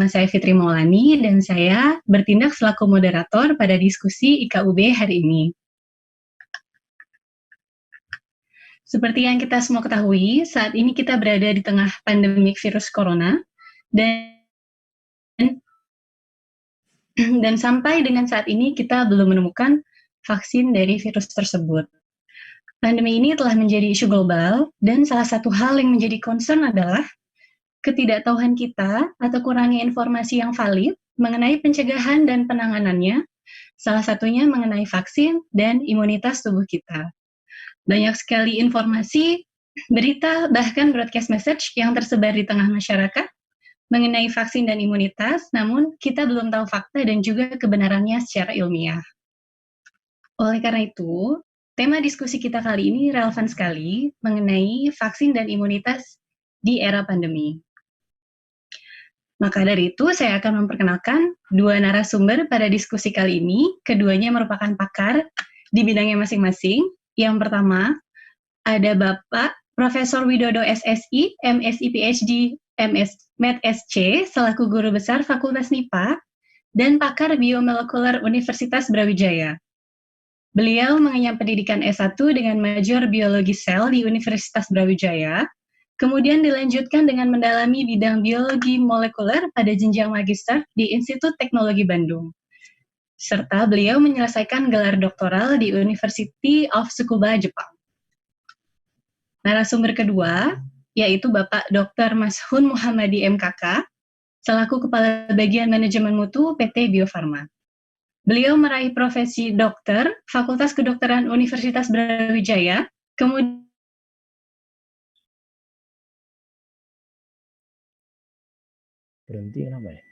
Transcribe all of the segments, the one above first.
Nama saya Fitri Maulani dan saya bertindak selaku moderator pada diskusi IKUB hari ini. Seperti yang kita semua ketahui, saat ini kita berada di tengah pandemik virus corona dan sampai dengan saat ini kita belum menemukan vaksin dari virus tersebut. Pandemi ini telah menjadi isu global dan salah satu hal yang menjadi concern adalah ketidaktahuan kita atau kurangnya informasi yang valid mengenai pencegahan dan penanganannya, salah satunya mengenai vaksin dan imunitas tubuh kita. Banyak sekali informasi, berita, bahkan broadcast message yang tersebar di tengah masyarakat mengenai vaksin dan imunitas, namun kita belum tahu fakta dan juga kebenarannya secara ilmiah. Oleh karena itu, tema diskusi kita kali ini relevan sekali mengenai vaksin dan imunitas di era pandemi. Maka dari itu, saya akan memperkenalkan dua narasumber pada diskusi kali ini. Keduanya merupakan pakar di bidangnya masing-masing. Yang pertama, ada Bapak Profesor Widodo SSI, MSI PhD, MED-SC, selaku Guru Besar Fakultas MIPA, dan pakar biomolekuler Universitas Brawijaya. Beliau mengenyam pendidikan S1 dengan major biologi sel di Universitas Brawijaya, kemudian dilanjutkan dengan mendalami bidang biologi molekuler pada jenjang magister di Institut Teknologi Bandung. Serta beliau menyelesaikan gelar doktoral di University of Tsukuba, Jepang. Narasumber kedua, yaitu Bapak Dr. Mashun Muhammadi MKK, selaku Kepala Bagian Manajemen Mutu PT Bio Farma. Beliau meraih profesi dokter, Fakultas Kedokteran Universitas Brawijaya, kemudian berhenti kenapa ya?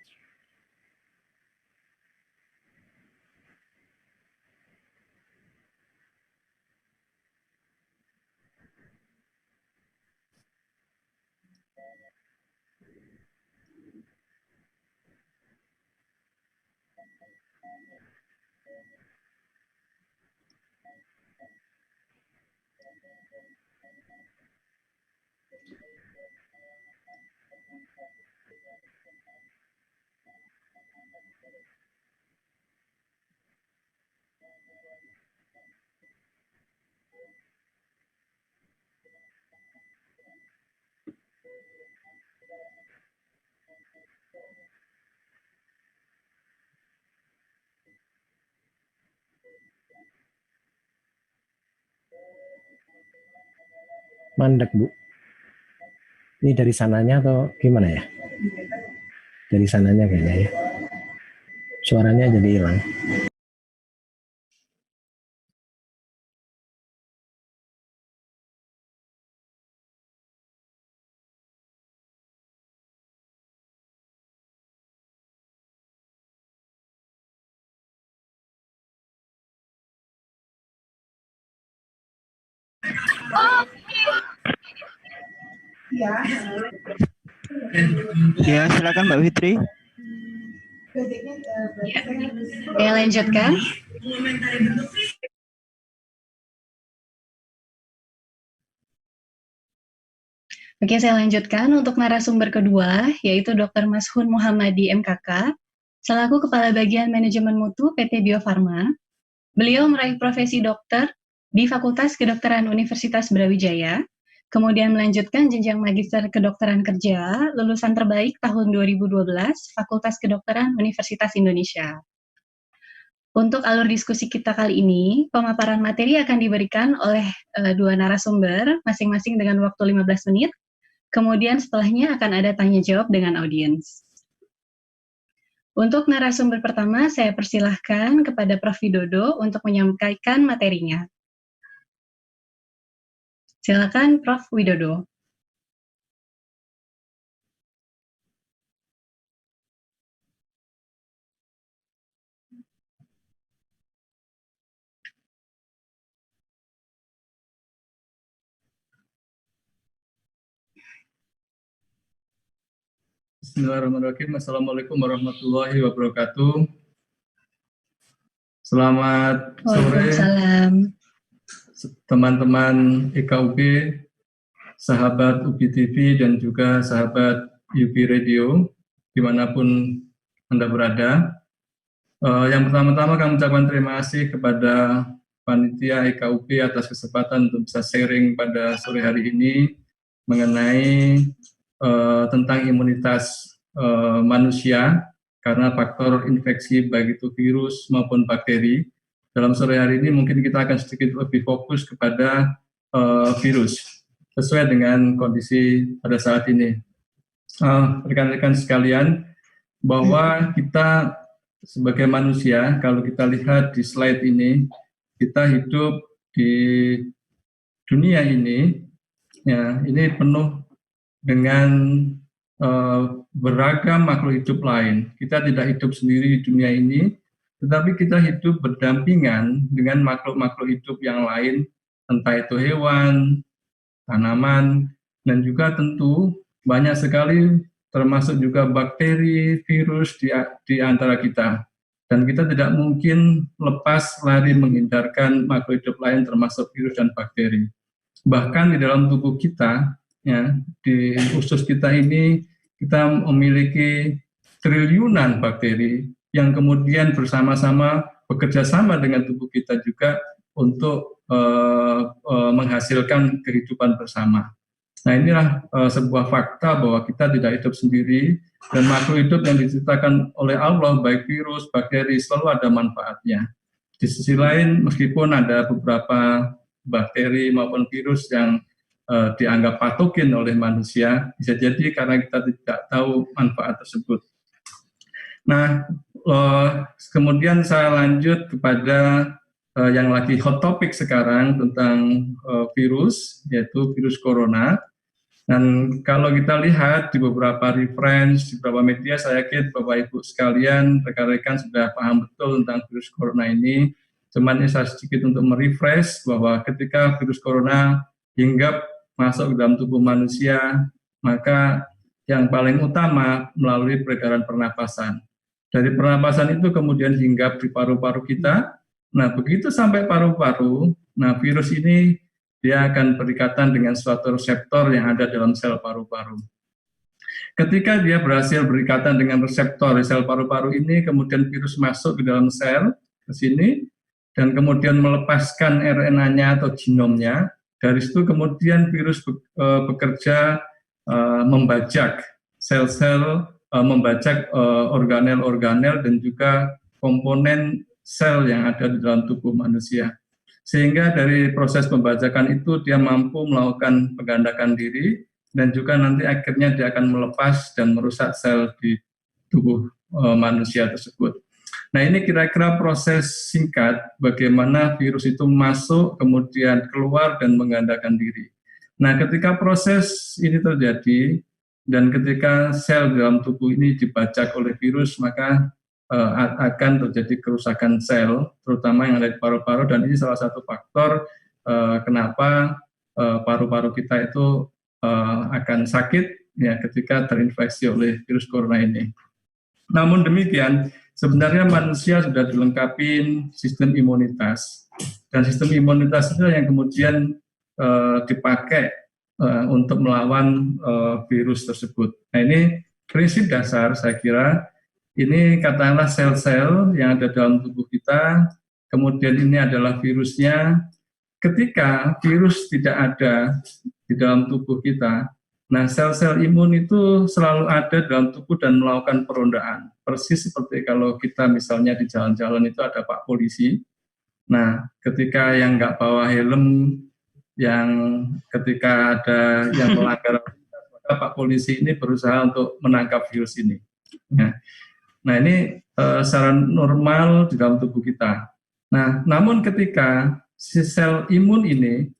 Mandek, Bu. Ini dari sananya atau gimana ya? Dari sananya kayaknya ya. Suaranya jadi hilang. Ya, silakan Mbak Fitri. saya lanjutkan. Oke, saya lanjutkan untuk narasumber kedua, yaitu Dr. Mashun Muhammadi MKK, selaku Kepala Bagian Manajemen Mutu PT Bio Farma. Beliau meraih profesi dokter di Fakultas Kedokteran Universitas Brawijaya, kemudian melanjutkan jenjang magister kedokteran kerja, lulusan terbaik tahun 2012, Fakultas Kedokteran Universitas Indonesia. Untuk alur diskusi kita kali ini, pemaparan materi akan diberikan oleh dua narasumber, masing-masing dengan waktu 15 menit, kemudian setelahnya akan ada tanya jawab dengan audiens. Untuk narasumber pertama, saya persilahkan kepada Prof. Widodo untuk menyampaikan materinya. Silakan Prof. Widodo. Bismillahirrahmanirrahim. Assalamualaikum warahmatullahi wabarakatuh. Selamat sore teman-teman IKUB, sahabat UBI TV dan juga sahabat UBI Radio. dimanapun Anda berada. Yang pertama-tama kami ucapkan terima kasih kepada panitia IKUP atas kesempatan untuk bisa sharing pada sore hari ini mengenai tentang imunitas manusia karena faktor infeksi baik itu virus maupun bakteri. Dalam sore hari ini mungkin kita akan sedikit lebih fokus kepada virus sesuai dengan kondisi pada saat ini. Rekan-rekan sekalian, bahwa kita sebagai manusia, kalau kita lihat di slide ini, kita hidup di dunia ini, ya, ini penuh dengan beragam makhluk hidup lain. Kita tidak hidup sendiri di dunia ini, tetapi kita hidup berdampingan dengan makhluk-makhluk hidup yang lain, entah itu hewan, tanaman, dan juga tentu banyak sekali termasuk juga bakteri, virus di antara kita. Dan kita tidak mungkin lepas lari menghindarkan makhluk hidup lain termasuk virus dan bakteri. Bahkan di dalam tubuh kita, ya, di usus kita ini, kita memiliki triliunan bakteri yang kemudian bersama-sama bekerja sama dengan tubuh kita juga untuk menghasilkan kehidupan bersama. Nah, inilah sebuah fakta bahwa kita tidak hidup sendiri dan makhluk hidup yang diciptakan oleh Allah, baik virus, bakteri, selalu ada manfaatnya. Di sisi lain, meskipun ada beberapa bakteri maupun virus yang dianggap patogen oleh manusia, bisa jadi karena kita tidak tahu manfaat tersebut. Nah, kemudian saya lanjut kepada yang lagi hot topic sekarang tentang virus, yaitu virus corona. Dan kalau kita lihat di beberapa reference, di beberapa media, saya yakin Bapak Ibu sekalian, rekan-rekan sudah paham betul tentang virus corona ini. Cuman ini saya sedikit untuk merefresh bahwa ketika virus corona hinggap masuk ke dalam tubuh manusia, maka yang paling utama melalui peredaran pernapasan. Dari pernapasan itu kemudian hinggap di paru-paru kita. Nah, begitu sampai paru-paru, nah virus ini dia akan berikatan dengan suatu reseptor yang ada dalam sel paru-paru. Ketika dia berhasil berikatan dengan reseptor di sel paru-paru ini, kemudian virus masuk ke dalam sel, ke sini, dan kemudian melepaskan RNA-nya atau genomnya. Dari situ kemudian virus bekerja membajak sel-sel, membajak organel-organel dan juga komponen sel yang ada di dalam tubuh manusia. Sehingga dari proses pembajakan itu dia mampu melakukan penggandakan diri dan juga nanti akhirnya dia akan melepas dan merusak sel di tubuh manusia tersebut. Nah, ini kira-kira proses singkat bagaimana virus itu masuk kemudian keluar dan menggandakan diri. Nah, ketika proses ini terjadi dan ketika sel dalam tubuh ini dibajak oleh virus, maka akan terjadi kerusakan sel, terutama yang ada di paru-paru, dan ini salah satu faktor kenapa paru-paru kita itu akan sakit ya ketika terinfeksi oleh virus corona ini. Namun demikian, sebenarnya manusia sudah dilengkapi sistem imunitas, dan sistem imunitas itu yang kemudian dipakai untuk melawan virus tersebut. Nah, ini prinsip dasar saya kira. Ini katakanlah sel-sel yang ada dalam tubuh kita, kemudian ini adalah virusnya. Ketika virus tidak ada di dalam tubuh kita, nah sel-sel imun itu selalu ada dalam tubuh dan melakukan perondaan. Persis seperti kalau kita misalnya di jalan-jalan itu ada Pak Polisi. Nah, ketika yang nggak bawa helm, yang ketika ada yang melanggar, maka Pak Polisi ini berusaha untuk menangkap virus ini. Nah, ini secara normal di dalam tubuh kita. Nah, namun ketika si sel imun ini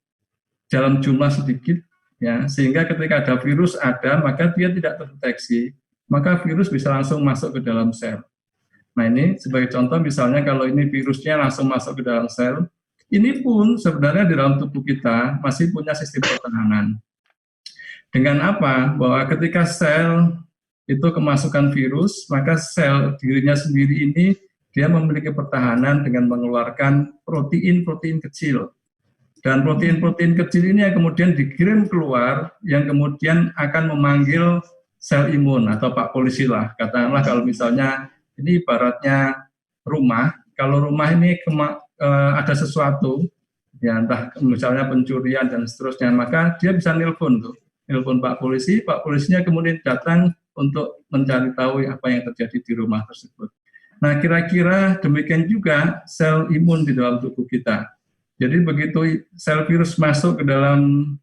dalam jumlah sedikit, ya, sehingga ketika ada virus ada, maka dia tidak terdeteksi, maka virus bisa langsung masuk ke dalam sel. Nah, ini sebagai contoh misalnya kalau ini virusnya langsung masuk ke dalam sel, ini pun sebenarnya di dalam tubuh kita masih punya sistem pertahanan. Dengan apa? Bahwa ketika sel itu kemasukan virus, maka sel dirinya sendiri ini dia memiliki pertahanan dengan mengeluarkan protein-protein kecil. Dan protein-protein kecil ini yang kemudian dikirim keluar, yang kemudian akan memanggil sel imun atau Pak Polisi lah. Katakanlah kalau misalnya ini ibaratnya rumah, kalau rumah ini ada sesuatu, ya entah misalnya pencurian dan seterusnya, maka dia bisa nelpon Pak Polisi, Pak Polisinya kemudian datang untuk mencari tahu apa yang terjadi di rumah tersebut. Nah, kira-kira demikian juga sel imun di dalam tubuh kita. Jadi begitu sel virus masuk ke dalam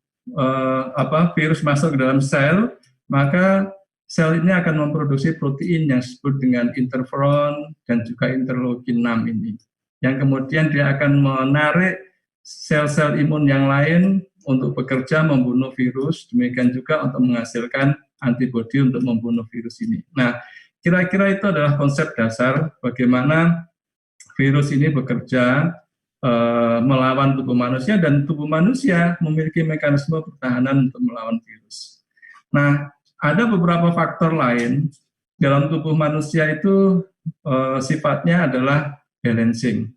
virus masuk ke dalam sel, maka sel ini akan memproduksi protein yang disebut dengan interferon dan juga interleukin 6 ini. Yang kemudian dia akan menarik sel-sel imun yang lain untuk bekerja membunuh virus, demikian juga untuk menghasilkan antibodi untuk membunuh virus ini. Nah, kira-kira itu adalah konsep dasar bagaimana virus ini bekerja melawan tubuh manusia, dan tubuh manusia memiliki mekanisme pertahanan untuk melawan virus. Nah, ada beberapa faktor lain dalam tubuh manusia itu sifatnya adalah balancing.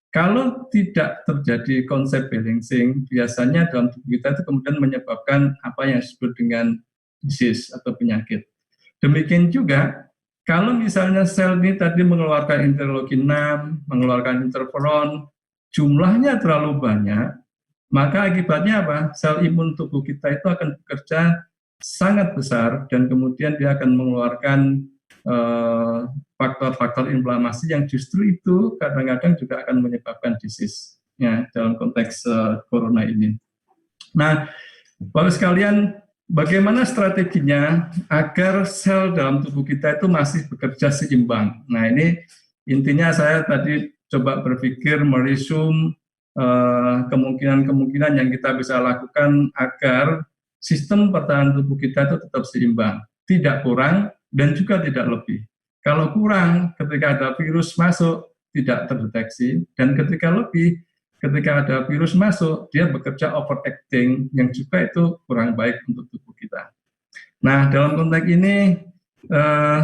Kalau tidak terjadi konsep balancing, biasanya dalam tubuh kita itu kemudian menyebabkan apa yang disebut dengan disease atau penyakit. Demikian juga kalau misalnya sel ini tadi mengeluarkan interleukin 6, mengeluarkan interferon, jumlahnya terlalu banyak, maka akibatnya apa? Sel imun tubuh kita itu akan bekerja sangat besar dan kemudian dia akan mengeluarkan faktor-faktor inflamasi yang justru itu kadang-kadang juga akan menyebabkan disease ya, dalam konteks corona ini. Nah, Bapak sekalian, bagaimana strateginya agar sel dalam tubuh kita itu masih bekerja seimbang? Nah, ini intinya saya tadi coba berpikir meresum kemungkinan-kemungkinan yang kita bisa lakukan agar sistem pertahanan tubuh kita itu tetap seimbang, tidak kurang dan juga tidak lebih. Kalau kurang, ketika ada virus masuk tidak terdeteksi, dan ketika lebih, ketika ada virus masuk dia bekerja overacting yang juga itu kurang baik untuk tubuh kita. Nah, dalam konteks ini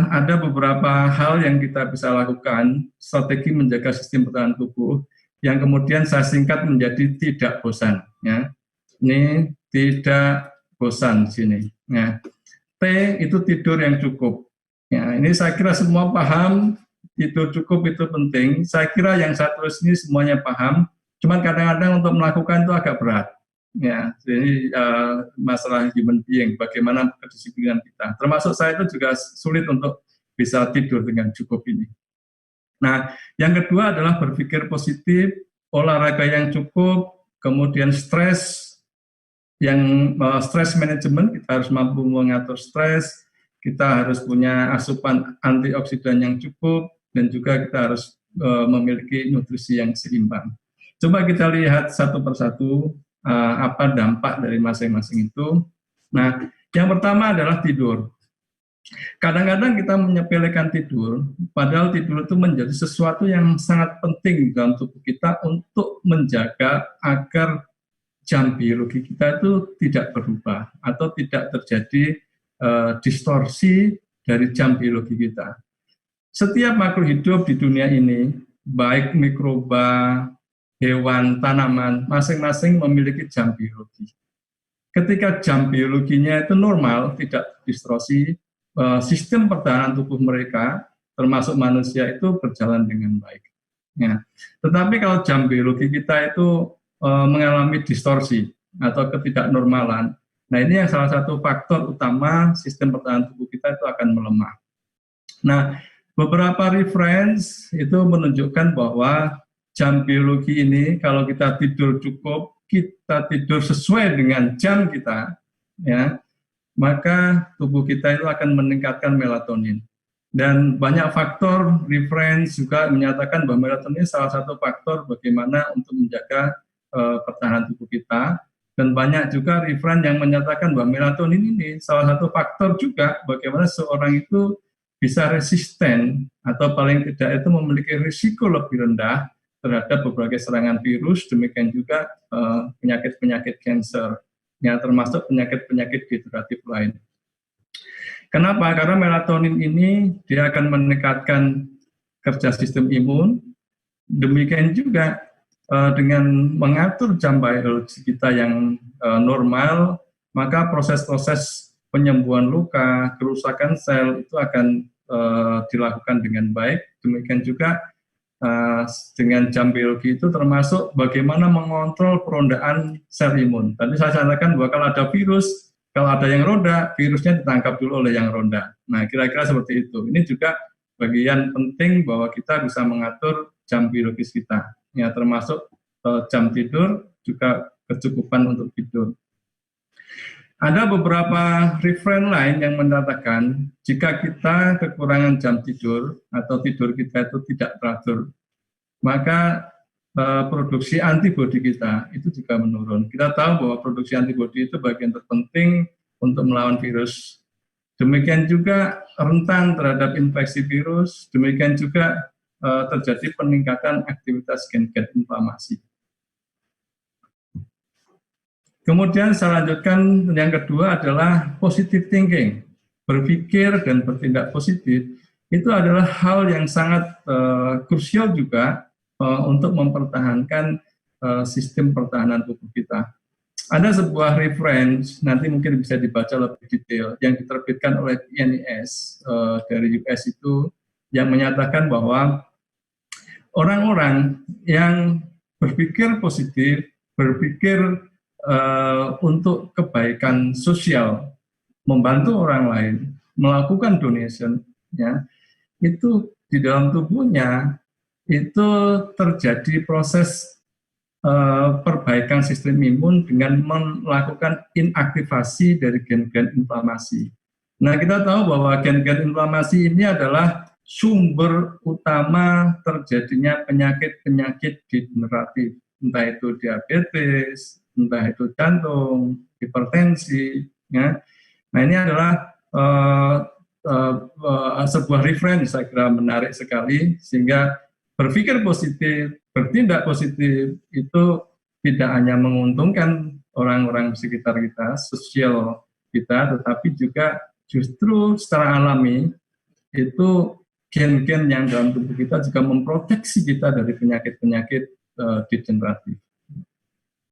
ada beberapa hal yang kita bisa lakukan, strategi menjaga sistem pertahanan tubuh yang kemudian saya singkat menjadi tidak bosan. Ya. Ini tidak bosan di sini. Ya. T itu tidur yang cukup. Ya, ini saya kira semua paham, tidur cukup itu penting. Saya kira yang saya tulis ini semuanya paham, cuman kadang-kadang untuk melakukan itu agak berat. Ya, jadi masalah human being, bagaimana kedisiplinan kita. Termasuk saya itu juga sulit untuk bisa tidur dengan cukup ini. Nah, yang kedua adalah berpikir positif, olahraga yang cukup, kemudian stres manajemen, kita harus mampu mengatur stres, kita harus punya asupan antioksidan yang cukup, dan juga kita harus memiliki nutrisi yang seimbang. Coba kita lihat satu persatu apa dampak dari masing-masing itu. Nah, yang pertama adalah tidur. Kadang-kadang kita menyepelekan tidur, padahal tidur itu menjadi sesuatu yang sangat penting dalam tubuh kita untuk menjaga agar jam biologi kita itu tidak berubah atau tidak terjadi distorsi dari jam biologi kita. Setiap makhluk hidup di dunia ini, baik mikroba, hewan, tanaman, masing-masing memiliki jam biologi. Ketika jam biologinya itu normal, tidak distorsi, sistem pertahanan tubuh mereka, termasuk manusia, itu berjalan dengan baik. Ya. Tetapi kalau jam biologi kita itu mengalami distorsi atau ketidaknormalan, nah ini yang salah satu faktor utama sistem pertahanan tubuh kita itu akan melemah. Nah, beberapa reference itu menunjukkan bahwa jam biologi ini kalau kita tidur cukup, kita tidur sesuai dengan jam kita, ya, maka tubuh kita itu akan meningkatkan melatonin. Dan banyak faktor reference juga menyatakan bahwa melatonin salah satu faktor bagaimana untuk menjaga pertahanan tubuh kita. Dan banyak juga reference yang menyatakan bahwa melatonin ini salah satu faktor juga bagaimana seorang itu bisa resisten atau paling tidak itu memiliki risiko lebih rendah terhadap berbagai serangan virus, demikian juga penyakit-penyakit kanker, yang termasuk penyakit-penyakit degeneratif lain. Kenapa? Karena melatonin ini dia akan meningkatkan kerja sistem imun, demikian juga dengan mengatur jam biologi kita yang normal, maka proses-proses penyembuhan luka, kerusakan sel itu akan dilakukan dengan baik. Demikian juga dengan jam biologi itu termasuk bagaimana mengontrol perondaan sel imun. Tadi saya katakan bahwa kalau ada virus, kalau ada yang ronda, virusnya ditangkap dulu oleh yang ronda. Nah, kira-kira seperti itu. Ini juga bagian penting bahwa kita bisa mengatur jam biologis kita, ya, termasuk jam tidur, juga kecukupan untuk tidur. Ada beberapa referen lain yang menyatakan jika kita kekurangan jam tidur atau tidur kita itu tidak teratur, maka produksi antibodi kita itu juga menurun. Kita tahu bahwa produksi antibodi itu bagian terpenting untuk melawan virus. Demikian juga rentan terhadap infeksi virus, demikian juga terjadi peningkatan aktivitas gen-gen inflamasi. Kemudian saya lanjutkan, yang kedua adalah positive thinking. Berpikir dan bertindak positif itu adalah hal yang sangat krusial juga untuk mempertahankan sistem pertahanan tubuh kita. Ada sebuah reference, nanti mungkin bisa dibaca lebih detail, yang diterbitkan oleh INIS dari US itu, yang menyatakan bahwa orang-orang yang berpikir positif, berpikir untuk kebaikan sosial, membantu orang lain, melakukan donation, ya, itu di dalam tubuhnya itu terjadi proses perbaikan sistem imun dengan melakukan inaktivasi dari gen-gen inflamasi. Nah, kita tahu bahwa gen-gen inflamasi ini adalah sumber utama terjadinya penyakit-penyakit degeneratif, entah itu diabetes, entah itu jantung, hipertensi, ya. Nah, ini adalah sebuah referensi saya kira menarik sekali, sehingga berpikir positif, bertindak positif itu tidak hanya menguntungkan orang-orang di sekitar kita, sosial kita, tetapi juga justru secara alami itu gen-gen yang dalam tubuh kita juga memproteksi kita dari penyakit-penyakit degeneratif.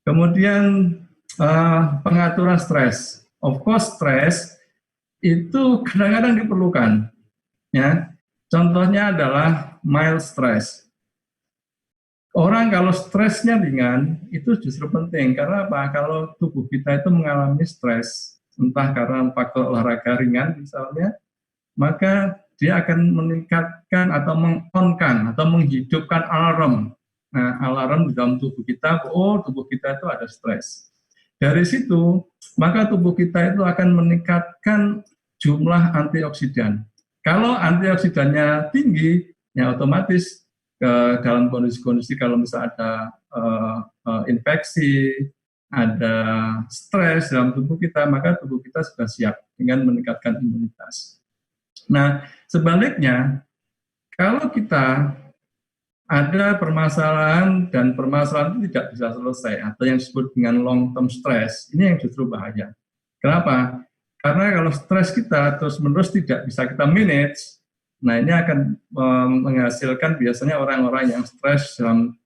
Kemudian pengaturan stres. Of course, stres itu kadang-kadang diperlukan, ya. Contohnya adalah mild stress. Orang kalau stresnya ringan itu justru penting, karena apa? Kalau tubuh kita itu mengalami stres, entah karena faktor olahraga ringan misalnya, maka dia akan meningkatkan atau meng-on-kan atau menghidupkan alarm. Nah, alarm di dalam tubuh kita, oh tubuh kita itu ada stres. Dari situ, maka tubuh kita itu akan meningkatkan jumlah antioksidan. Kalau antioksidannya tinggi, ya otomatis dalam kondisi-kondisi kalau misalnya ada infeksi, ada stres dalam tubuh kita, maka tubuh kita sudah siap dengan meningkatkan imunitas. Nah, sebaliknya, kalau kita ada permasalahan dan permasalahan itu tidak bisa selesai atau yang disebut dengan long term stress, ini yang justru bahaya. Kenapa? Karena kalau stres kita terus-menerus tidak bisa kita manage, nah ini akan menghasilkan biasanya orang-orang yang stres dalam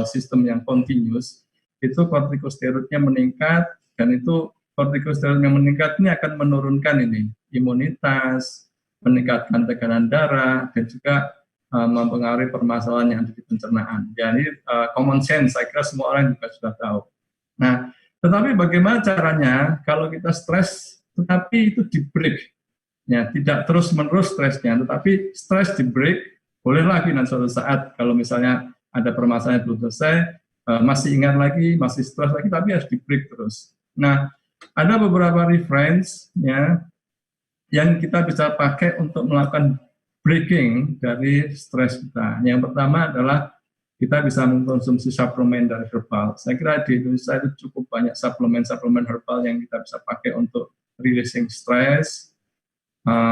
sistem yang continuous, itu kortikosteroidnya meningkat, dan itu kortikosteroid yang meningkat ini akan menurunkan ini imunitas, meningkatkan tekanan darah, dan juga mempengaruhi permasalahan yang ada di pencernaan. Jadi common sense, saya kira semua orang juga sudah tahu. Nah, tetapi bagaimana caranya kalau kita stres, tetapi itu di break, ya, tidak terus-menerus stresnya, tetapi stres di break, boleh lagi nanti suatu saat kalau misalnya ada permasalahan belum selesai, masih ingat lagi, masih stres lagi, tapi harus di break terus. Nah, ada beberapa reference, ya, yang kita bisa pakai untuk melakukan breaking dari stres kita. Yang pertama adalah kita bisa mengkonsumsi suplemen dari herbal. Saya kira di Indonesia itu cukup banyak suplemen herbal yang kita bisa pakai untuk releasing stress.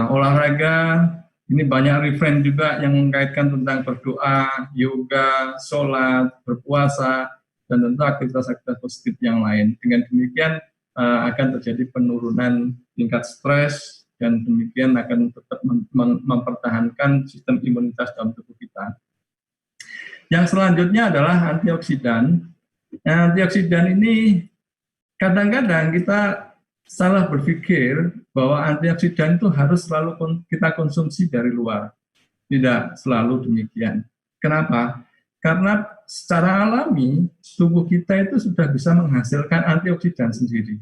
Olahraga, ini banyak reference juga yang mengkaitkan tentang berdoa, yoga, sholat, berpuasa, dan tentu aktivitas-aktivitas positif yang lain. Dengan demikian akan terjadi penurunan tingkat stres, dan demikian akan tetap mempertahankan sistem imunitas dalam tubuh kita. Yang selanjutnya adalah antioksidan. Nah, antioksidan ini kadang-kadang kita salah berpikir bahwa antioksidan itu harus selalu kita konsumsi dari luar. Tidak selalu demikian. Kenapa? Karena secara alami tubuh kita itu sudah bisa menghasilkan antioksidan sendiri.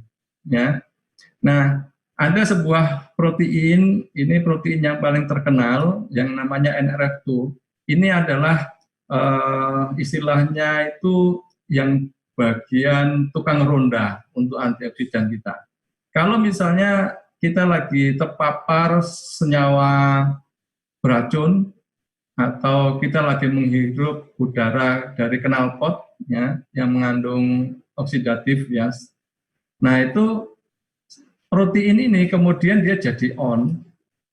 Ya. Nah, ada sebuah protein, ini protein yang paling terkenal, yang namanya NRF2. Ini adalah istilahnya itu yang bagian tukang ronda untuk antioksidan kita. Kalau misalnya kita lagi terpapar senyawa beracun atau kita lagi menghirup udara dari knalpot ya yang mengandung oksidatif ya. Nah, itu protein ini kemudian dia jadi on.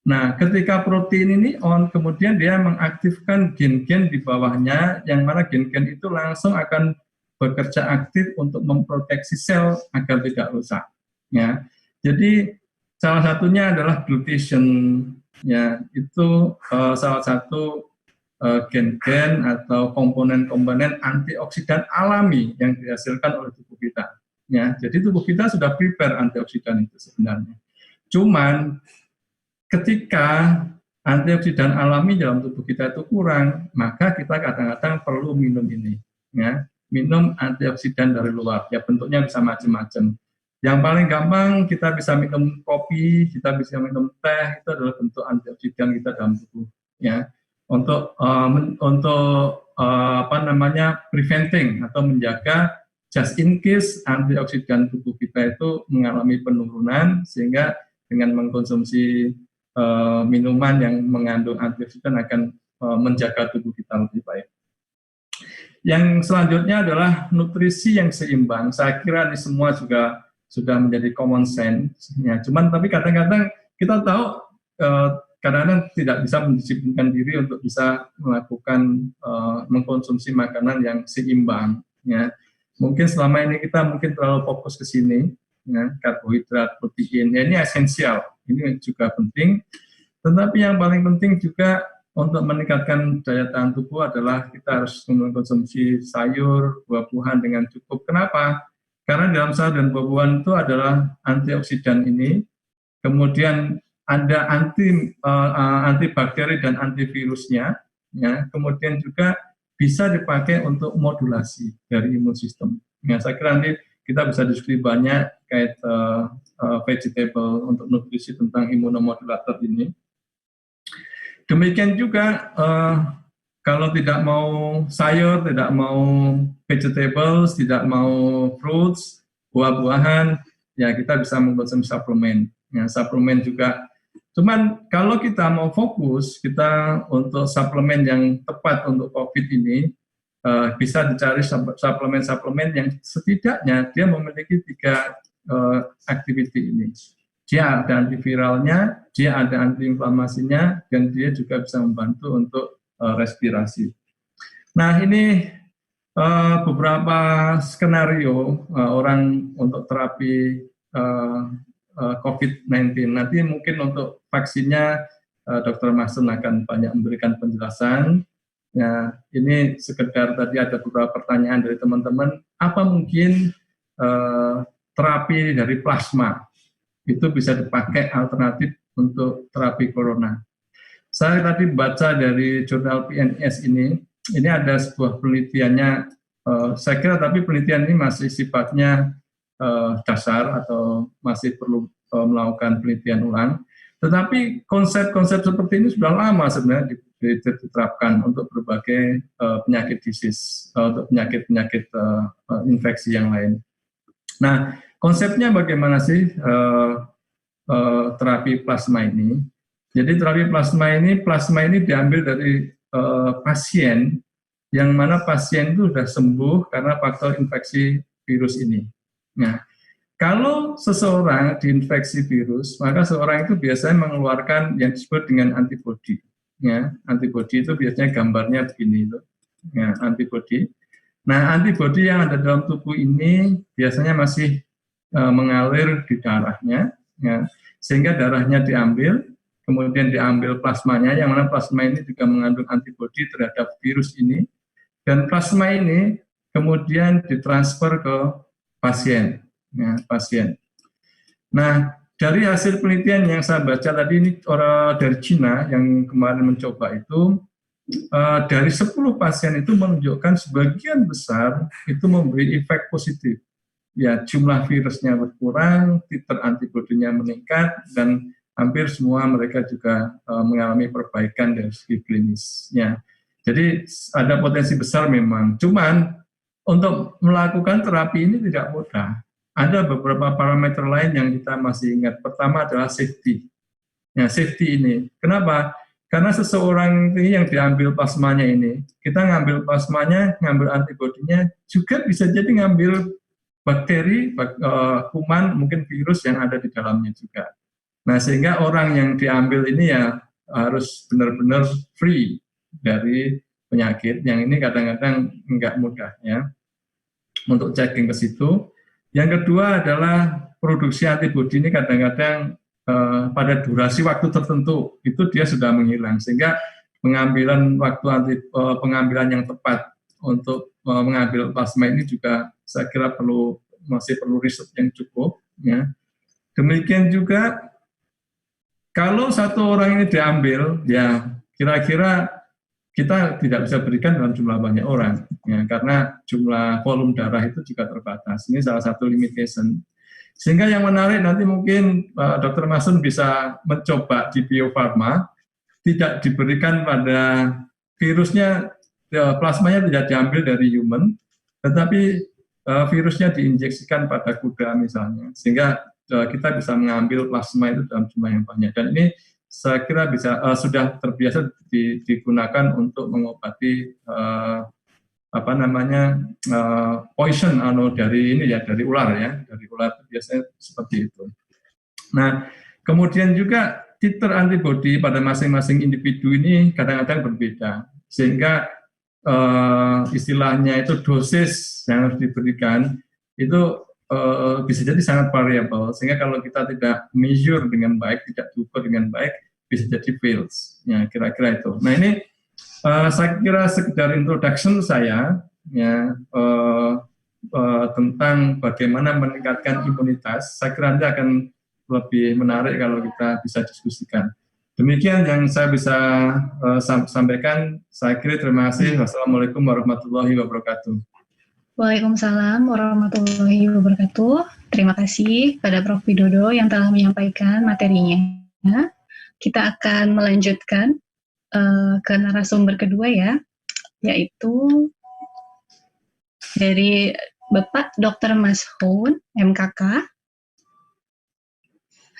Nah, ketika protein ini on, kemudian dia mengaktifkan gen-gen di bawahnya, yang mana gen-gen itu langsung akan bekerja aktif untuk memproteksi sel agar tidak rusak. Ya, jadi salah satunya adalah glutation. Ya, itu salah satu gen-gen atau komponen-komponen antioksidan alami yang dihasilkan oleh tubuh kita. Ya, jadi tubuh kita sudah prepare antioksidan itu sebenarnya. Cuman ketika antioksidan alami dalam tubuh kita itu kurang, maka kita kadang-kadang perlu minum ini, ya, minum antioksidan dari luar. Ya, bentuknya bisa macam-macam. Yang paling gampang kita bisa minum kopi, kita bisa minum teh, itu adalah bentuk antioksidan kita dalam tubuh. Ya, untuk preventing atau menjaga just in case antioksidan tubuh kita itu mengalami penurunan, sehingga dengan mengkonsumsi minuman yang mengandung antioksidan akan menjaga tubuh kita lebih baik. Yang selanjutnya adalah nutrisi yang seimbang. Saya kira ini semua juga sudah menjadi common sense. Ya, cuman tapi kadang-kadang kita tahu kadang-kadang tidak bisa mendisiplinkan diri untuk bisa melakukan mengkonsumsi makanan yang seimbang. Ya, mungkin selama ini kita mungkin terlalu fokus ke sini. Ya, karbohidrat, protein, ya, ini esensial, ini juga penting. Tetapi yang paling penting juga untuk meningkatkan daya tahan tubuh adalah kita harus mengkonsumsi sayur, buah-buahan dengan cukup. Kenapa? Karena dalam sayur dan buah-buahan itu adalah antioksidan ini, kemudian ada antibakteri dan antivirusnya, ya, kemudian juga bisa dipakai untuk modulasi dari imun sistem. Ya, saya kira nanti kita bisa diskusi banyak terkait vegetable untuk nutrisi tentang imunomodulator ini. Demikian juga kalau tidak mau sayur, tidak mau vegetables, tidak mau fruits, buah-buahan, ya kita bisa mengkonsumsi suplemen. Ya, suplemen juga. Cuman kalau kita mau fokus, kita untuk suplemen yang tepat untuk COVID ini, bisa dicari suplemen-suplemen yang setidaknya dia memiliki 3 activity ini. Dia ada antiviralnya, dia ada antiinflamasinya, dan dia juga bisa membantu untuk respirasi. Nah, ini beberapa skenario orang untuk terapi COVID-19. Nanti mungkin untuk vaksinnya Dr. Mason akan banyak memberikan penjelasan. Ya, ini sekedar tadi ada beberapa pertanyaan dari teman-teman. Apa mungkin terapi dari plasma itu bisa dipakai alternatif untuk terapi corona? Saya tadi baca dari jurnal PNAS ini ada sebuah penelitiannya. Saya kira tapi penelitian ini masih sifatnya dasar atau masih perlu melakukan penelitian ulang. Tetapi konsep-konsep seperti ini sudah lama sebenarnya diterapkan untuk berbagai penyakit disease, untuk penyakit-penyakit infeksi yang lain. Nah, konsepnya bagaimana sih terapi plasma ini? Jadi terapi plasma ini diambil dari pasien yang mana pasien itu sudah sembuh karena faktor infeksi virus ini. Nah, kalau seseorang diinfeksi virus, maka seorang itu biasanya mengeluarkan yang disebut dengan antibodi. Ya, antibodi itu biasanya gambarnya begini itu, ya, antibodi. Nah, antibodi yang ada dalam tubuh ini biasanya masih mengalir di darahnya, ya, sehingga darahnya diambil, kemudian diambil plasmanya, yang mana plasma ini juga mengandung antibodi terhadap virus ini, dan plasma ini kemudian ditransfer ke pasien. Ya, pasien. Nah, dari hasil penelitian yang saya baca tadi ini orang dari Cina yang kemarin mencoba itu, dari 10 pasien itu menunjukkan sebagian besar itu memberi efek positif. Ya, jumlah virusnya berkurang, titer antibodinya meningkat, dan hampir semua mereka juga mengalami perbaikan dari segi klinisnya. Jadi ada potensi besar memang. Cuman untuk melakukan terapi ini tidak mudah. Ada beberapa parameter lain yang kita masih ingat. Pertama adalah safety. Ya, safety ini. Kenapa? Karena seseorang ini yang diambil plasmanya ini, kita ngambil plasmanya, ngambil antibodinya, juga bisa jadi ngambil bakteri, kuman, mungkin virus yang ada di dalamnya juga. Nah, sehingga orang yang diambil ini ya harus benar-benar free dari penyakit. Yang ini kadang-kadang nggak mudah ya untuk checking ke situ. Yang kedua adalah produksi antibodi ini kadang-kadang pada durasi waktu tertentu itu dia sudah menghilang, sehingga pengambilan pengambilan yang tepat untuk mengambil plasma ini juga saya kira masih perlu riset yang cukup ya. Demikian juga kalau satu orang ini diambil ya kira-kira kita tidak bisa berikan dalam jumlah banyak orang ya, karena jumlah volume darah itu juga terbatas. Ini salah satu limitation. Sehingga yang menarik nanti mungkin Dr. Masun bisa mencoba di Bio Farma, tidak diberikan pada virusnya, plasmanya tidak diambil dari human, tetapi virusnya diinjeksikan pada kuda misalnya, sehingga kita bisa mengambil plasma itu dalam jumlah yang banyak. Dan ini saya kira sudah terbiasa digunakan untuk mengobati poison dari ular ya, dari ular biasanya seperti itu. Nah, kemudian juga titer antibodi pada masing-masing individu ini kadang-kadang berbeda, sehingga istilahnya itu dosis yang harus diberikan itu bisa jadi sangat variabel, sehingga kalau kita tidak measure dengan baik, tidak diukur dengan baik, bisa jadi fails. Ya, kira-kira itu. Nah, ini saya kira sekedar introduction saya ya tentang bagaimana meningkatkan imunitas. Saya kira nanti akan lebih menarik kalau kita bisa diskusikan. Demikian yang saya bisa sampaikan. Saya kira terima kasih. Wassalamualaikum warahmatullahi wabarakatuh. Waalaikumsalam warahmatullahi wabarakatuh. Terima kasih pada Prof. Widodo yang telah menyampaikan materinya. Kita akan melanjutkan ke narasumber kedua ya, yaitu dari Bapak Dr. Mashun, MKK.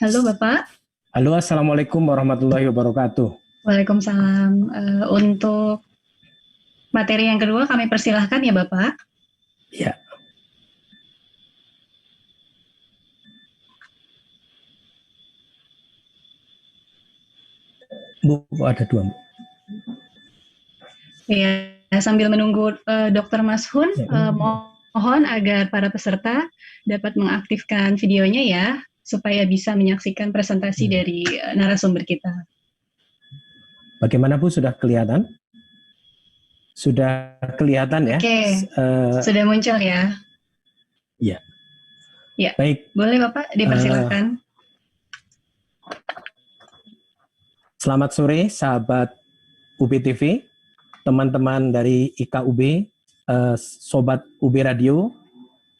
Halo Bapak. Halo, Assalamualaikum warahmatullahi wabarakatuh. Waalaikumsalam. Untuk materi yang kedua kami persilahkan ya Bapak. Ya. Bu, ada dua. Ya, sambil menunggu Dr. Mashun, mohon agar para peserta dapat mengaktifkan videonya ya, supaya bisa menyaksikan presentasi dari narasumber kita. Bagaimana Bu, sudah kelihatan? Sudah kelihatan ya? Oke, sudah muncul ya? Iya. Ya, baik. Boleh Bapak, dipersilakan. Selamat sore sahabat UB-TV, teman-teman dari IKUB, Sobat UB Radio,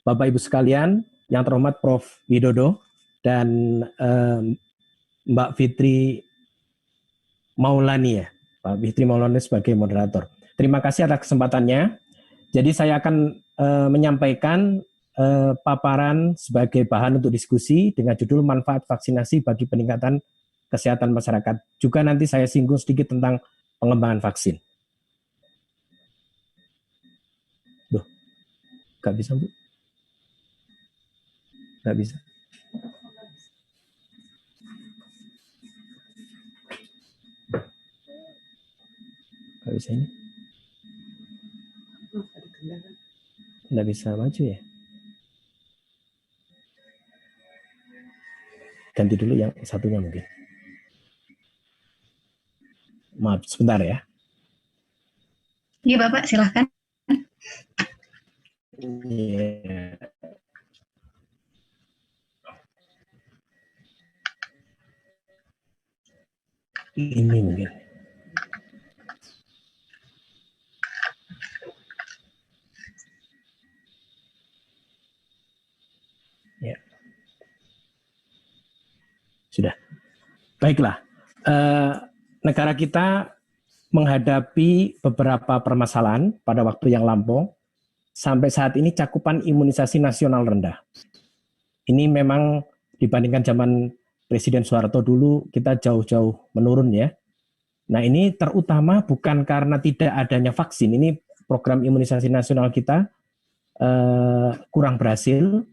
Bapak Ibu sekalian, yang terhormat Prof. Widodo, dan Mbak Fitri Maulani ya, Pak Fitri Maulani sebagai moderator. Terima kasih atas kesempatannya. Jadi saya akan menyampaikan paparan sebagai bahan untuk diskusi dengan judul manfaat vaksinasi bagi peningkatan kesehatan masyarakat. Juga nanti saya singgung sedikit tentang pengembangan vaksin. Duh, nggak bisa Bu? Nggak bisa. Nggak bisa ini? Nggak bisa maju ya? Ganti dulu yang satunya mungkin. Maaf, sebentar ya. Iya Bapak, silahkan. Yeah. Ini mungkin. Ya. Sudah. Baiklah. Negara kita menghadapi beberapa permasalahan pada waktu yang lampau. Sampai saat ini cakupan imunisasi nasional rendah. Ini memang dibandingkan zaman Presiden Soeharto dulu kita jauh-jauh menurun ya. Nah ini terutama bukan karena tidak adanya vaksin. Ini program imunisasi nasional kita kurang berhasil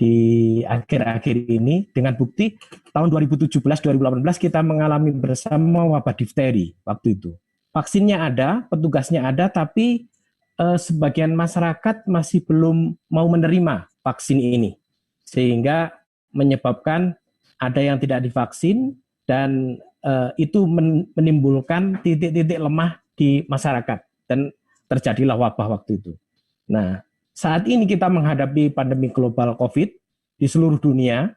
di akhir-akhir ini, dengan bukti tahun 2017-2018 kita mengalami bersama wabah difteri waktu itu. Vaksinnya ada, petugasnya ada, tapi sebagian masyarakat masih belum mau menerima vaksin ini, sehingga menyebabkan ada yang tidak divaksin dan itu menimbulkan titik-titik lemah di masyarakat dan terjadilah wabah waktu itu. Nah, saat ini kita menghadapi pandemi global COVID di seluruh dunia.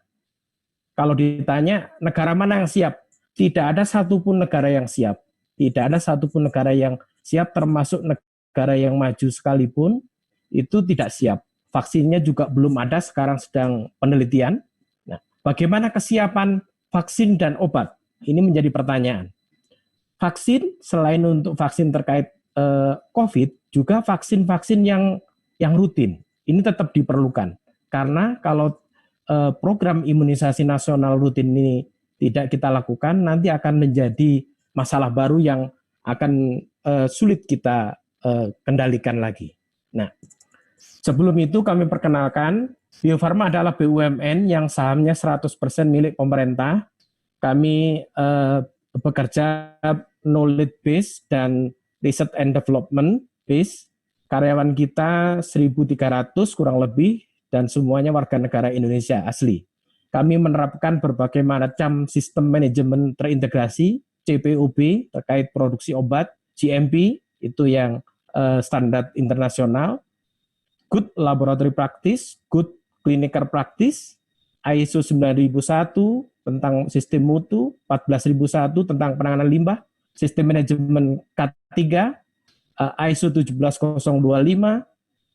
Kalau ditanya negara mana yang siap, tidak ada satupun negara yang siap. Tidak ada satupun negara yang siap, termasuk negara yang maju sekalipun, itu tidak siap. Vaksinnya juga belum ada, sekarang sedang penelitian. Nah, bagaimana kesiapan vaksin dan obat? Ini menjadi pertanyaan. Vaksin, selain untuk vaksin terkait COVID, juga vaksin-vaksin yang rutin. Ini tetap diperlukan. Karena kalau program imunisasi nasional rutin ini tidak kita lakukan, nanti akan menjadi masalah baru yang akan sulit kita kendalikan lagi. Nah, sebelum itu kami perkenalkan, Bio Farma adalah BUMN yang sahamnya 100% milik pemerintah. Kami bekerja knowledge base dan research and development base. Karyawan kita 1.300 kurang lebih, dan semuanya warga negara Indonesia asli. Kami menerapkan berbagai macam sistem manajemen terintegrasi, CPOB terkait produksi obat, GMP, itu yang standar internasional, good laboratory practice, good clinical practice, ISO 9001 tentang sistem mutu, 14001 tentang penanganan limbah, sistem manajemen K3, ISO 17025,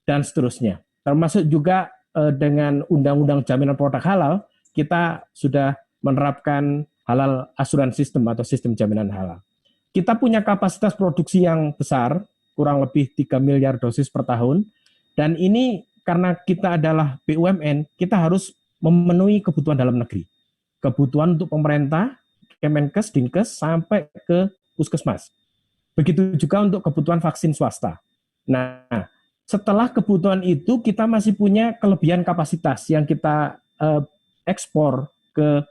dan seterusnya. Termasuk juga dengan Undang-Undang Jaminan Produk Halal, kita sudah menerapkan halal assurance system atau sistem jaminan halal. Kita punya kapasitas produksi yang besar, kurang lebih 3 miliar dosis per tahun, dan ini karena kita adalah BUMN, kita harus memenuhi kebutuhan dalam negeri. Kebutuhan untuk pemerintah, Kemenkes, Dinkes, sampai ke puskesmas. Begitu juga untuk kebutuhan vaksin swasta. Nah, setelah kebutuhan itu, kita masih punya kelebihan kapasitas yang kita ekspor ke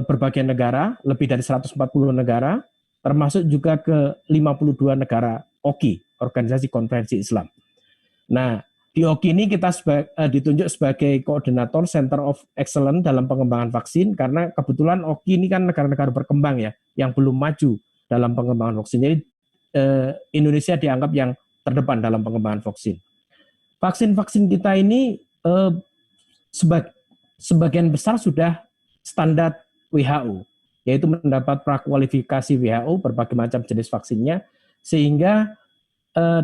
berbagai negara, lebih dari 140 negara, termasuk juga ke 52 negara OKI, Organisasi Konferensi Islam. Nah, di OKI ini kita ditunjuk sebagai koordinator Center of Excellence dalam pengembangan vaksin, karena kebetulan OKI ini kan negara-negara berkembang ya, yang belum maju dalam pengembangan vaksin. Jadi Indonesia dianggap yang terdepan dalam pengembangan vaksin. Vaksin-vaksin kita ini sebagian besar sudah standar WHO, yaitu mendapat prakualifikasi WHO berbagai macam jenis vaksinnya, sehingga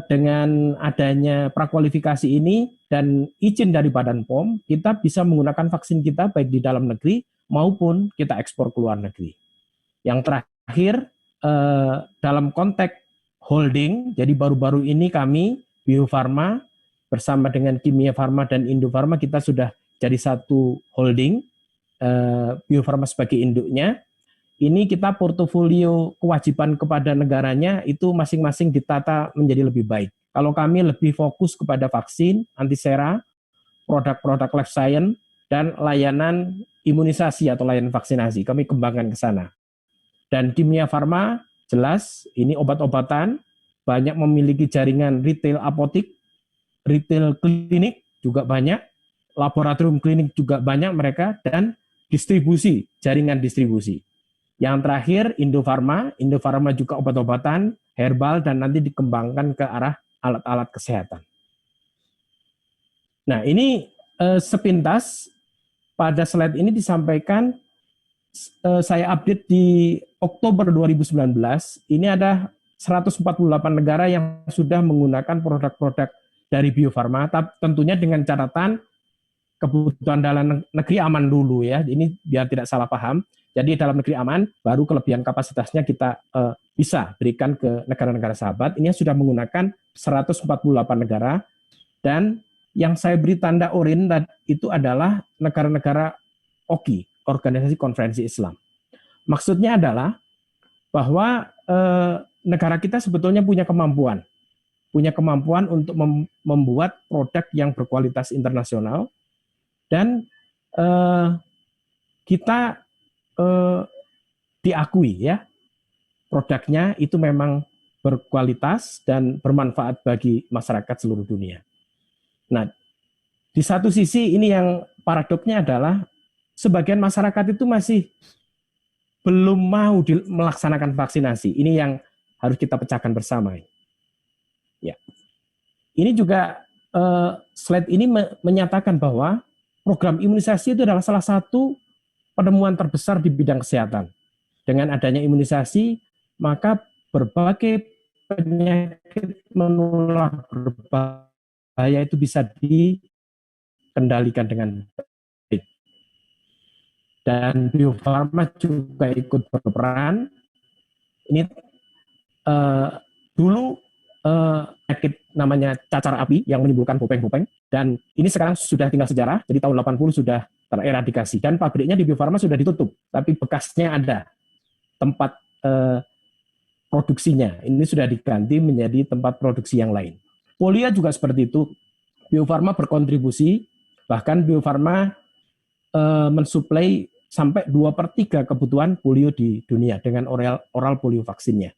dengan adanya prakualifikasi ini dan izin dari Badan POM, kita bisa menggunakan vaksin kita baik di dalam negeri maupun kita ekspor ke luar negeri. Yang terakhir, dalam konteks holding, jadi baru-baru ini kami, Bio Farma, bersama dengan Kimia Farma dan Indo Farma, kita sudah jadi satu holding, Bio Farma sebagai induknya. Ini kita portofolio kewajiban kepada negaranya itu masing-masing ditata menjadi lebih baik. Kalau kami lebih fokus kepada vaksin, antisera, produk-produk life science, dan layanan imunisasi atau layanan vaksinasi. Kami kembangkan ke sana. Dan Kimia Farma, jelas ini obat-obatan, banyak memiliki jaringan retail apotik, retail klinik juga banyak, laboratorium klinik juga banyak mereka, dan distribusi, jaringan distribusi. Yang terakhir Indo Farma juga obat-obatan, herbal, dan nanti dikembangkan ke arah alat-alat kesehatan. Nah, ini sepintas pada slide ini disampaikan saya update di Oktober 2019, ini ada 148 negara yang sudah menggunakan produk-produk dari Bio Farma, tentunya dengan catatan kebutuhan dalam negeri aman dulu ya. Ini biar tidak salah paham. Jadi dalam negeri aman, baru kelebihan kapasitasnya kita bisa berikan ke negara-negara sahabat. Ini sudah menggunakan 148 negara, dan yang saya beri tanda oranye itu adalah negara-negara OKI, Organisasi Konferensi Islam. Maksudnya adalah bahwa negara kita sebetulnya punya kemampuan untuk membuat produk yang berkualitas internasional, dan kita diakui ya, produknya itu memang berkualitas dan bermanfaat bagi masyarakat seluruh dunia. Nah, di satu sisi ini yang paradoksnya adalah sebagian masyarakat itu masih belum mau melaksanakan vaksinasi. Ini yang harus kita pecahkan bersama. Ya. Ini juga slide ini menyatakan bahwa program imunisasi itu adalah salah satu penemuan terbesar di bidang kesehatan. Dengan adanya imunisasi, maka berbagai penyakit menular berbahaya itu bisa dikendalikan dengan baik. Dan Bio Farma juga ikut berperan. Ini dulu penyakit namanya cacar api yang menimbulkan bopeng-bopeng, dan ini sekarang sudah tinggal sejarah, jadi tahun 80 sudah tereradikasi, dan pabriknya di Bio Farma sudah ditutup, tapi bekasnya ada, tempat produksinya, ini sudah diganti menjadi tempat produksi yang lain. Polio juga seperti itu, Bio Farma berkontribusi, bahkan Bio Farma mensuplai sampai 2/3 kebutuhan polio di dunia dengan oral polio vaksinnya.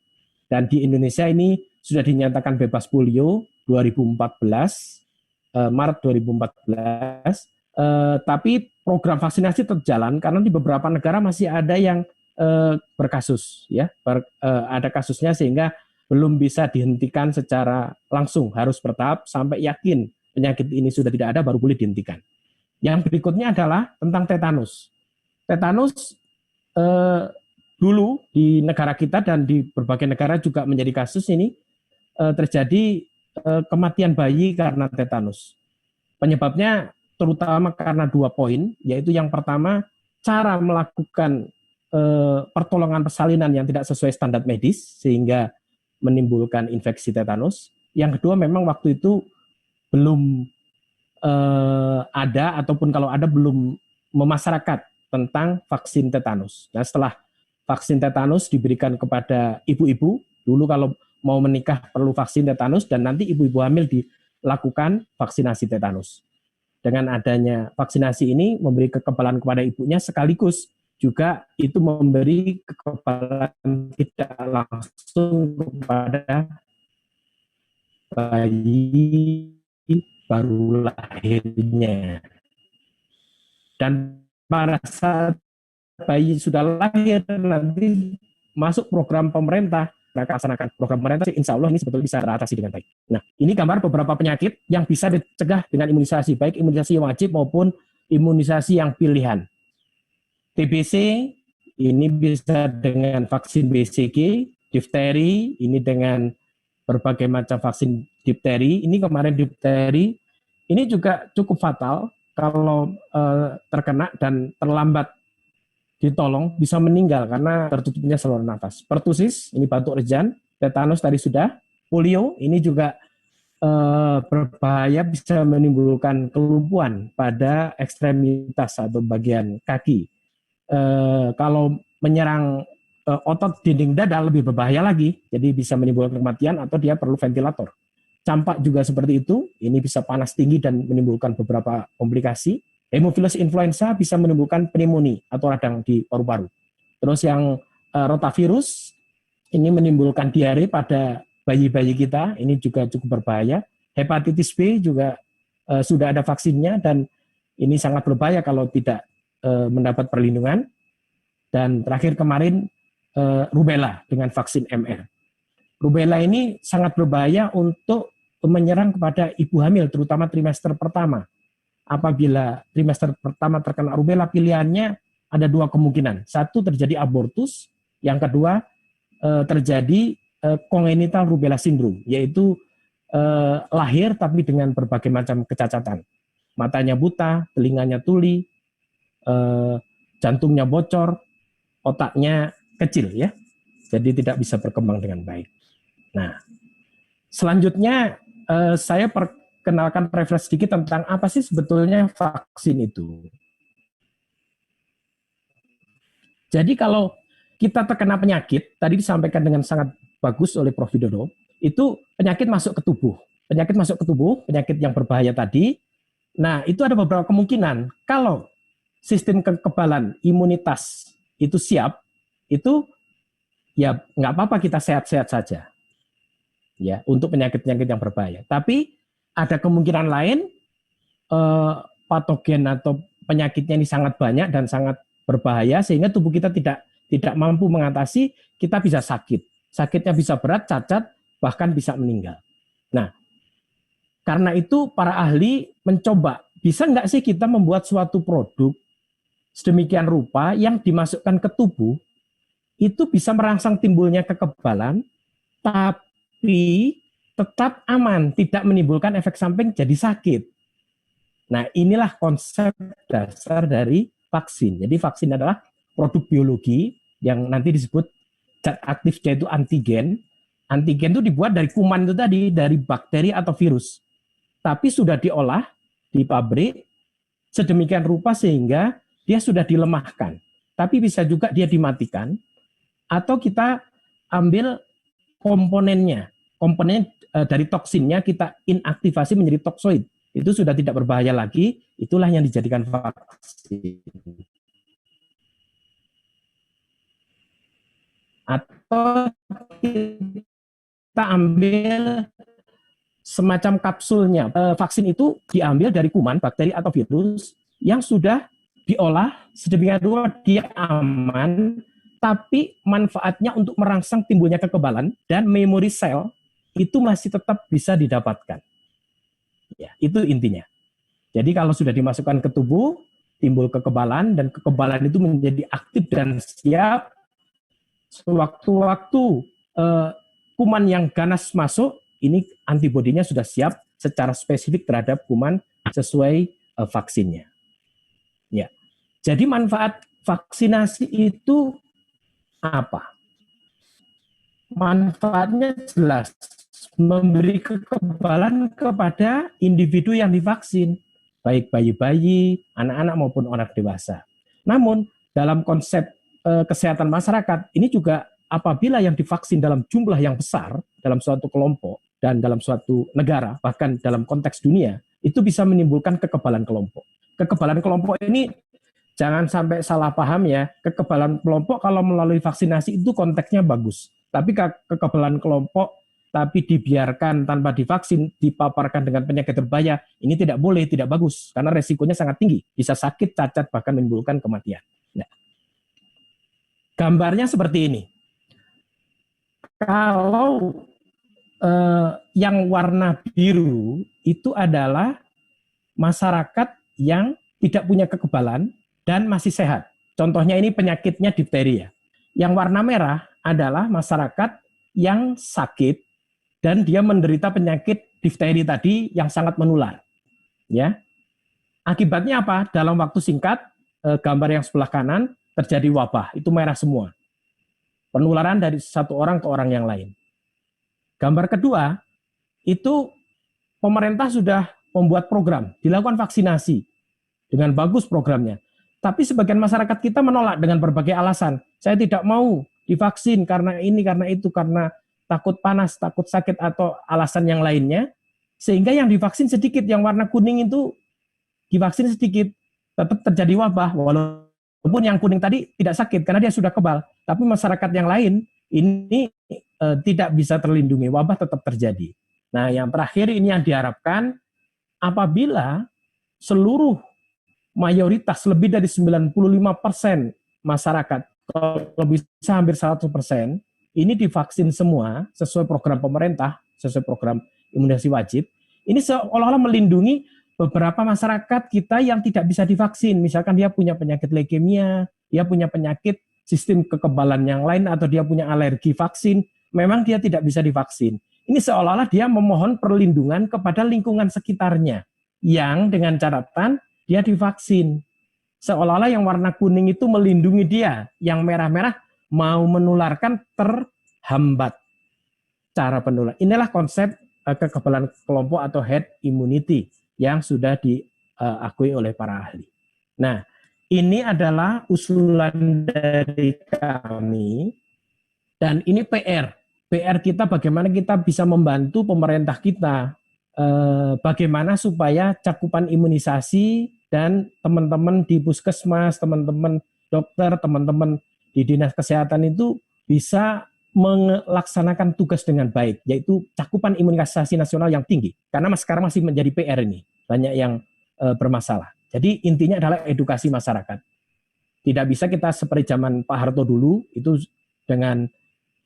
Dan di Indonesia ini sudah dinyatakan bebas polio 2014, Maret 2014, tapi program vaksinasi tetap jalan karena di beberapa negara masih ada yang berkasus, ya, ada kasusnya sehingga belum bisa dihentikan secara langsung, harus bertahap sampai yakin penyakit ini sudah tidak ada baru boleh dihentikan. Yang berikutnya adalah tentang tetanus. Tetanus dulu di negara kita dan di berbagai negara juga menjadi kasus ini, terjadi kematian bayi karena tetanus. Penyebabnya terutama karena 2 poin, yaitu yang pertama cara melakukan pertolongan persalinan yang tidak sesuai standar medis sehingga menimbulkan infeksi tetanus. Yang kedua memang waktu itu belum ada, ataupun kalau ada belum memasyarakat tentang vaksin tetanus. Nah, setelah vaksin tetanus diberikan kepada ibu-ibu, dulu kalau mau menikah perlu vaksin tetanus, dan nanti ibu-ibu hamil dilakukan vaksinasi tetanus. Dengan adanya vaksinasi ini memberi kekebalan kepada ibunya, sekaligus juga itu memberi kekebalan tidak langsung kepada bayi baru lahirnya. Dan pada saat bayi sudah lahir nanti masuk program pemerintah, mereka laksanakan program pemerintah, insya Allah ini sebetulnya bisa teratasi dengan baik. Nah, ini gambar beberapa penyakit yang bisa dicegah dengan imunisasi, baik imunisasi yang wajib maupun imunisasi yang pilihan. TBC ini bisa dengan vaksin BCG, difteri ini dengan berbagai macam vaksin difteri. Ini kemarin difteri ini juga cukup fatal kalau terkena dan terlambat ditolong bisa meninggal karena tertutupnya saluran nafas. Pertusis ini batuk rejan, tetanus tadi sudah, polio ini juga berbahaya, bisa menimbulkan kelumpuhan pada ekstremitas atau bagian kaki. Kalau menyerang otot dinding dada lebih berbahaya lagi, jadi bisa menimbulkan kematian atau dia perlu ventilator. Campak juga seperti itu, ini bisa panas tinggi dan menimbulkan beberapa komplikasi. Hemophilus influenza bisa menimbulkan pneumonia atau radang di paru-paru. Terus yang rotavirus ini menimbulkan diare pada bayi-bayi kita, ini juga cukup berbahaya. Hepatitis B juga sudah ada vaksinnya dan ini sangat berbahaya kalau tidak mendapat perlindungan. Dan terakhir kemarin rubella dengan vaksin MR. Rubella ini sangat berbahaya untuk menyerang kepada ibu hamil, terutama trimester pertama. Apabila trimester pertama terkena rubella, pilihannya ada dua kemungkinan. Satu, terjadi abortus, yang kedua terjadi congenital rubella syndrome, yaitu lahir tapi dengan berbagai macam kecacatan. Matanya buta, telinganya tuli, jantungnya bocor, otaknya kecil ya. Jadi tidak bisa berkembang dengan baik. Nah, selanjutnya saya perkenalkan refresh sedikit tentang apa sih sebetulnya vaksin itu. Jadi kalau kita terkena penyakit, tadi disampaikan dengan sangat bagus oleh Prof. Widodo, itu penyakit masuk ke tubuh. Penyakit masuk ke tubuh, penyakit yang berbahaya tadi. Nah, itu ada beberapa kemungkinan. Kalau sistem kekebalan imunitas itu siap, itu ya nggak apa-apa kita sehat-sehat saja. Ya, untuk penyakit-penyakit yang berbahaya. Tapi ada kemungkinan lain, patogen atau penyakitnya ini sangat banyak dan sangat berbahaya, sehingga tubuh kita tidak mampu mengatasi, kita bisa sakit. Sakitnya bisa berat, cacat, bahkan bisa meninggal. Nah, karena itu para ahli mencoba, bisa nggak sih kita membuat suatu produk sedemikian rupa yang dimasukkan ke tubuh, itu bisa merangsang timbulnya kekebalan, tapi tetap aman, tidak menimbulkan efek samping jadi sakit. Nah, inilah konsep dasar dari vaksin. Jadi vaksin adalah produk biologi yang nanti disebut zat aktifnya itu antigen. Antigen itu dibuat dari kuman itu tadi, dari bakteri atau virus. Tapi sudah diolah di pabrik sedemikian rupa sehingga dia sudah dilemahkan. Tapi bisa juga dia dimatikan, atau kita ambil komponennya. Komponen dari toksinnya kita inaktivasi menjadi toksoid. Itu sudah tidak berbahaya lagi, itulah yang dijadikan vaksin. Atau kita ambil semacam kapsulnya. Vaksin itu diambil dari kuman, bakteri atau virus yang sudah diolah sedemikian rupa dia aman, tapi manfaatnya untuk merangsang timbulnya kekebalan dan memori sel itu masih tetap bisa didapatkan. Ya, itu intinya. Jadi kalau sudah dimasukkan ke tubuh, timbul kekebalan, dan kekebalan itu menjadi aktif dan siap. Sewaktu-waktu kuman yang ganas masuk, ini antibodinya sudah siap secara spesifik terhadap kuman sesuai vaksinnya. Ya. Jadi manfaat vaksinasi itu apa? Manfaatnya jelas, memberi kekebalan kepada individu yang divaksin, baik bayi-bayi, anak-anak maupun orang dewasa. Namun dalam konsep kesehatan masyarakat, ini juga apabila yang divaksin dalam jumlah yang besar, dalam suatu kelompok dan dalam suatu negara, bahkan dalam konteks dunia, itu bisa menimbulkan kekebalan kelompok. Kekebalan kelompok ini jangan sampai salah paham ya, kekebalan kelompok kalau melalui vaksinasi itu konteksnya bagus. Tapi kekebalan kelompok tapi dibiarkan tanpa divaksin, dipaparkan dengan penyakit berbahaya, ini tidak boleh, tidak bagus, karena resikonya sangat tinggi, bisa sakit, cacat, bahkan menimbulkan kematian. Nah, gambarnya seperti ini. Kalau yang warna biru itu adalah masyarakat yang tidak punya kekebalan dan masih sehat. Contohnya ini penyakitnya difteri ya. Yang warna merah adalah masyarakat yang sakit dan dia menderita penyakit difteri tadi yang sangat menular. Ya. Akibatnya apa? Dalam waktu singkat, gambar yang sebelah kanan terjadi wabah, itu merah semua. Penularan dari satu orang ke orang yang lain. Gambar kedua, itu pemerintah sudah membuat program, dilakukan vaksinasi dengan bagus programnya. Tapi sebagian masyarakat kita menolak dengan berbagai alasan. Saya tidak mau divaksin karena ini, karena itu, karena takut panas, takut sakit, atau alasan yang lainnya. Sehingga yang divaksin sedikit, yang warna kuning itu divaksin sedikit. Tetap terjadi wabah, walaupun yang kuning tadi tidak sakit karena dia sudah kebal. Tapi masyarakat yang lain ini tidak bisa terlindungi, wabah tetap terjadi. Nah, yang terakhir ini yang diharapkan, apabila seluruh mayoritas lebih dari 95% masyarakat, kalau bisa hampir 100%, ini divaksin semua sesuai program pemerintah, sesuai program imunisasi wajib, ini seolah-olah melindungi beberapa masyarakat kita yang tidak bisa divaksin, misalkan dia punya penyakit leukemia, dia punya penyakit sistem kekebalan yang lain, atau dia punya alergi vaksin, memang dia tidak bisa divaksin. Ini seolah-olah dia memohon perlindungan kepada lingkungan sekitarnya, yang dengan catatan dia divaksin. Seolah-olah yang warna kuning itu melindungi dia, yang merah-merah mau menularkan terhambat cara penular. Inilah konsep kekebalan kelompok atau herd immunity yang sudah diakui oleh para ahli. Nah, ini adalah usulan dari kami, dan ini PR kita bagaimana kita bisa membantu pemerintah kita, bagaimana supaya cakupan imunisasi dan teman-teman di puskesmas, teman-teman dokter, teman-teman di dinas kesehatan itu bisa melaksanakan tugas dengan baik, yaitu cakupan imunisasi nasional yang tinggi. Karena sekarang masih menjadi PR ini, banyak yang bermasalah. Jadi intinya adalah edukasi masyarakat. Tidak bisa kita seperti zaman Pak Harto dulu, itu dengan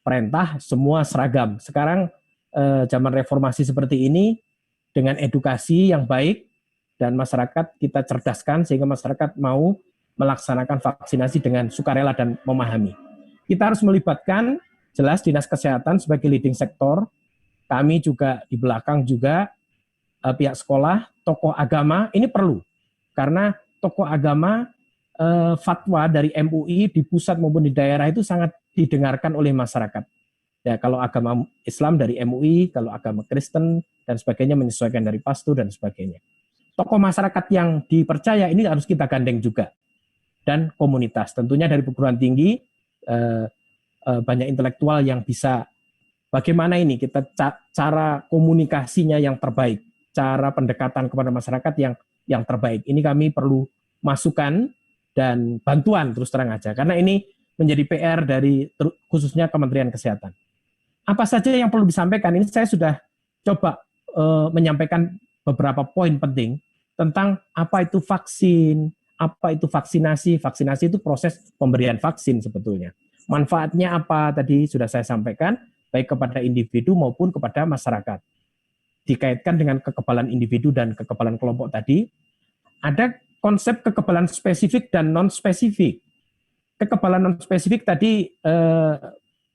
perintah semua seragam. Sekarang zaman reformasi seperti ini, dengan edukasi yang baik, dan masyarakat kita cerdaskan sehingga masyarakat mau melaksanakan vaksinasi dengan sukarela dan memahami. Kita harus melibatkan jelas dinas kesehatan sebagai leading sektor. Kami juga di belakang juga pihak sekolah, tokoh agama, ini perlu. Karena tokoh agama, fatwa dari MUI di pusat maupun di daerah itu sangat didengarkan oleh masyarakat. Ya, kalau agama Islam dari MUI, kalau agama Kristen dan sebagainya menyesuaikan dari pastor dan sebagainya. Tokoh masyarakat yang dipercaya ini harus kita gandeng juga. Dan komunitas, tentunya dari perguruan tinggi, banyak intelektual yang bisa bagaimana ini kita cara komunikasinya yang terbaik, cara pendekatan kepada masyarakat yang terbaik. Ini kami perlu masukan dan bantuan terus terang aja, karena ini menjadi PR dari khususnya Kementerian Kesehatan. Apa saja yang perlu disampaikan? Ini saya sudah coba menyampaikan beberapa poin penting tentang apa itu vaksin, apa itu vaksinasi. Vaksinasi itu proses pemberian vaksin sebetulnya. Manfaatnya apa tadi sudah saya sampaikan, baik kepada individu maupun kepada masyarakat. Dikaitkan dengan kekebalan individu dan kekebalan kelompok tadi, ada konsep kekebalan spesifik dan non-spesifik. Kekebalan non-spesifik tadi,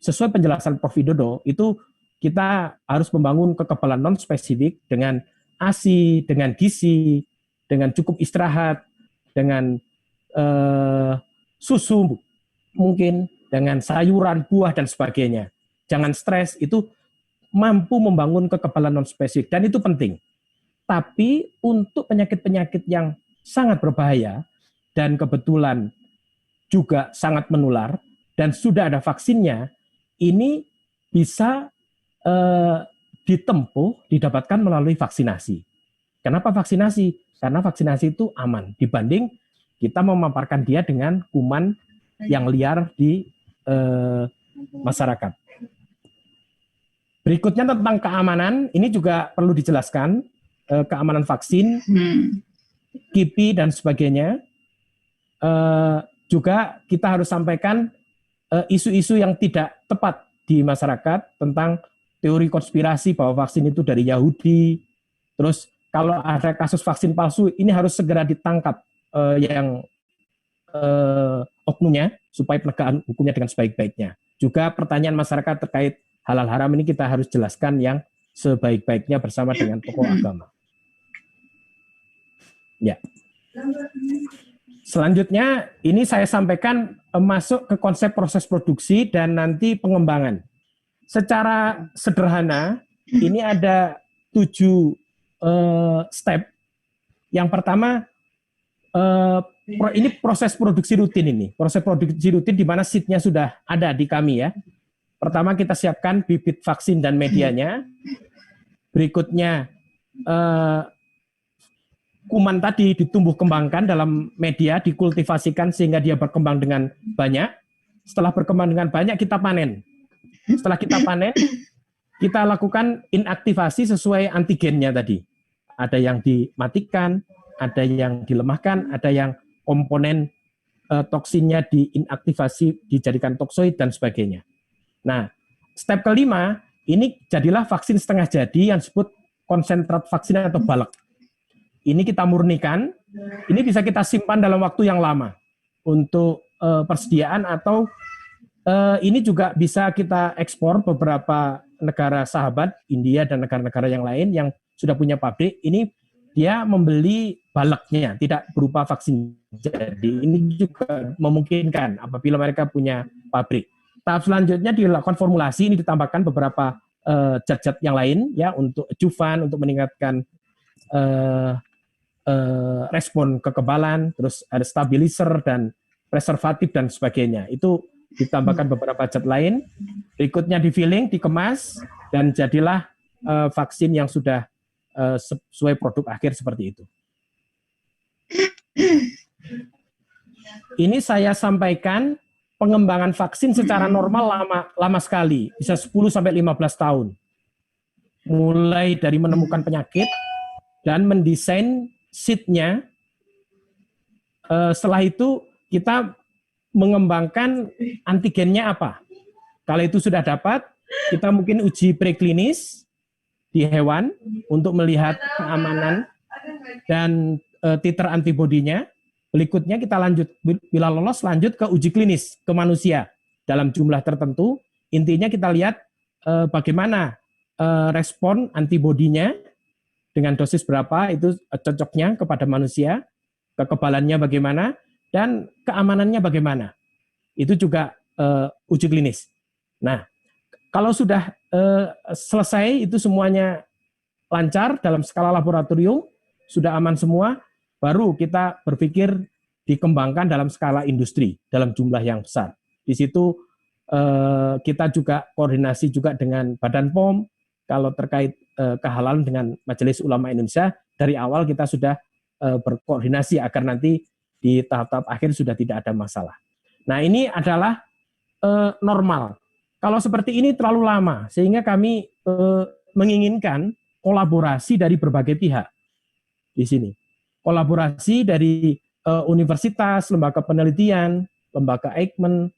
sesuai penjelasan Prof. Widodo, itu kita harus membangun kekebalan non-spesifik dengan ASI, dengan gizi, dengan cukup istirahat, dengan susu mungkin, dengan sayuran, buah, dan sebagainya. Jangan stres, itu mampu membangun kekebalan non-spesifik, dan itu penting. Tapi untuk penyakit-penyakit yang sangat berbahaya, dan kebetulan juga sangat menular, dan sudah ada vaksinnya, ini bisa didapatkan melalui vaksinasi. Kenapa vaksinasi? Karena vaksinasi itu aman dibanding kita memaparkan dia dengan kuman yang liar di masyarakat. Berikutnya tentang keamanan, ini juga perlu dijelaskan, keamanan vaksin, KIPI dan sebagainya. Juga kita harus sampaikan isu-isu yang tidak tepat di masyarakat tentang teori konspirasi bahwa vaksin itu dari Yahudi. Terus kalau ada kasus vaksin palsu, ini harus segera ditangkap yang oknumnya supaya penegakan hukumnya dengan sebaik-baiknya. Juga pertanyaan masyarakat terkait halal haram ini kita harus jelaskan yang sebaik-baiknya bersama dengan tokoh agama. Ya. Selanjutnya, ini saya sampaikan masuk ke konsep proses produksi dan nanti pengembangan. Secara sederhana, ini ada 7 step. Yang pertama, ini proses produksi rutin ini. Proses produksi rutin di mana seatnya sudah ada di kami ya. Pertama kita siapkan bibit vaksin dan medianya. Berikutnya, kuman tadi ditumbuh kembangkan dalam media, dikultivasikan sehingga dia berkembang dengan banyak. Setelah berkembang dengan banyak, kita panen. Setelah kita panen, kita lakukan inaktivasi sesuai antigennya tadi. Ada yang dimatikan, ada yang dilemahkan, ada yang komponen toksinnya diinaktivasi, dijadikan toksoid, dan sebagainya. Nah, step kelima, ini jadilah vaksin setengah jadi yang disebut konsentrat vaksin atau balek. ini kita murnikan, ini bisa kita simpan dalam waktu yang lama untuk persediaan, atau ini juga bisa kita ekspor beberapa negara sahabat, India dan negara-negara yang lain yang sudah punya pabrik. Ini dia membeli baleknya, tidak berupa vaksin. Jadi ini juga memungkinkan apabila mereka punya pabrik. Tahap selanjutnya dilakukan formulasi, ini ditambahkan beberapa zat-zat yang lain ya untuk adjuvan, untuk meningkatkan respon kekebalan, terus ada stabilizer dan preservatif dan sebagainya. Itu ditambahkan beberapa zat lain. Berikutnya di filling, dikemas, dan jadilah vaksin yang sudah sesuai produk akhir seperti itu. Ini saya sampaikan pengembangan vaksin secara normal lama sekali, bisa 10 sampai 15 tahun. Mulai dari menemukan penyakit dan mendesain seed-nya. Setelah itu kita mengembangkan antigennya apa. Kalau itu sudah dapat, kita mungkin uji preklinis di hewan untuk melihat keamanan dan titer antibodinya. Berikutnya kita lanjut, bila lolos lanjut ke uji klinis ke manusia dalam jumlah tertentu. Intinya kita lihat bagaimana respon antibodinya dengan dosis berapa, itu cocoknya kepada manusia, kekebalannya bagaimana, dan keamanannya bagaimana. Itu juga uji klinis. Nah, kalau sudah selesai itu semuanya lancar dalam skala laboratorium, sudah aman semua, baru kita berpikir dikembangkan dalam skala industri dalam jumlah yang besar. Di situ kita juga koordinasi juga dengan Badan POM kalau terkait kehalalan dengan Majelis Ulama Indonesia. Dari awal kita sudah berkoordinasi agar nanti di tahap-tahap akhir sudah tidak ada masalah. Nah, ini adalah normal. Kalau seperti ini terlalu lama, sehingga kami menginginkan kolaborasi dari berbagai pihak di sini. Kolaborasi dari universitas, lembaga penelitian, lembaga Eijkman,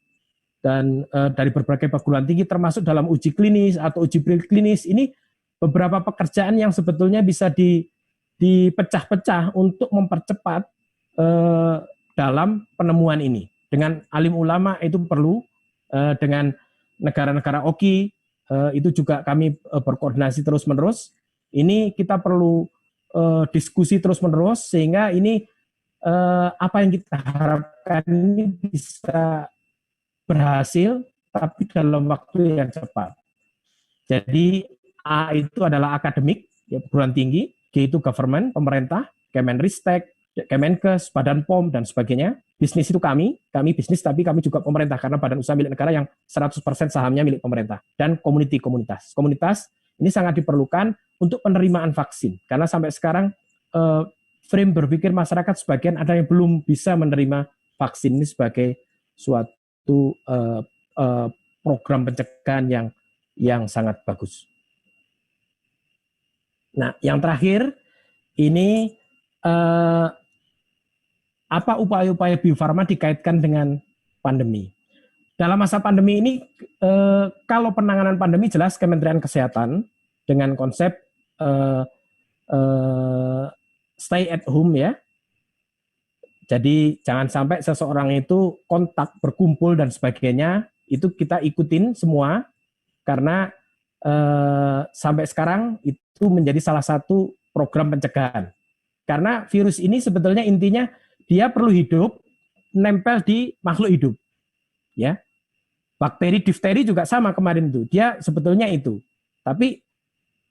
dan dari berbagai perguruan tinggi, termasuk dalam uji klinis atau uji preklinis. Ini beberapa pekerjaan yang sebetulnya bisa dipecah-pecah untuk mempercepat dalam penemuan ini. Dengan alim ulama itu perlu, dengan negara-negara OKI itu juga kami berkoordinasi terus-menerus. Ini kita perlu diskusi terus-menerus sehingga ini apa yang kita harapkan ini bisa berhasil tapi dalam waktu yang cepat. Jadi A itu adalah akademik, ya, perguruan tinggi, G itu government, pemerintah, Kemenristek, Kemenkes, Badan POM, dan sebagainya. Bisnis itu kami bisnis, tapi kami juga pemerintah, karena badan usaha milik negara yang 100% sahamnya milik pemerintah. Dan komunitas. Komunitas ini sangat diperlukan untuk penerimaan vaksin, karena sampai sekarang frame berpikir masyarakat sebagian ada yang belum bisa menerima vaksin ini sebagai suatu program pencegahan yang sangat bagus. Nah, yang terakhir ini apa upaya-upaya Bio Farma dikaitkan dengan pandemi. Dalam masa pandemi ini, kalau penanganan pandemi jelas Kementerian Kesehatan dengan konsep stay at home ya. Jadi jangan sampai seseorang itu kontak, berkumpul dan sebagainya, itu kita ikutin semua karena sampai sekarang itu menjadi salah satu program pencegahan. Karena virus ini sebetulnya intinya dia perlu hidup, nempel di makhluk hidup. Ya. Bakteri, difteri juga sama kemarin itu. Dia sebetulnya itu. Tapi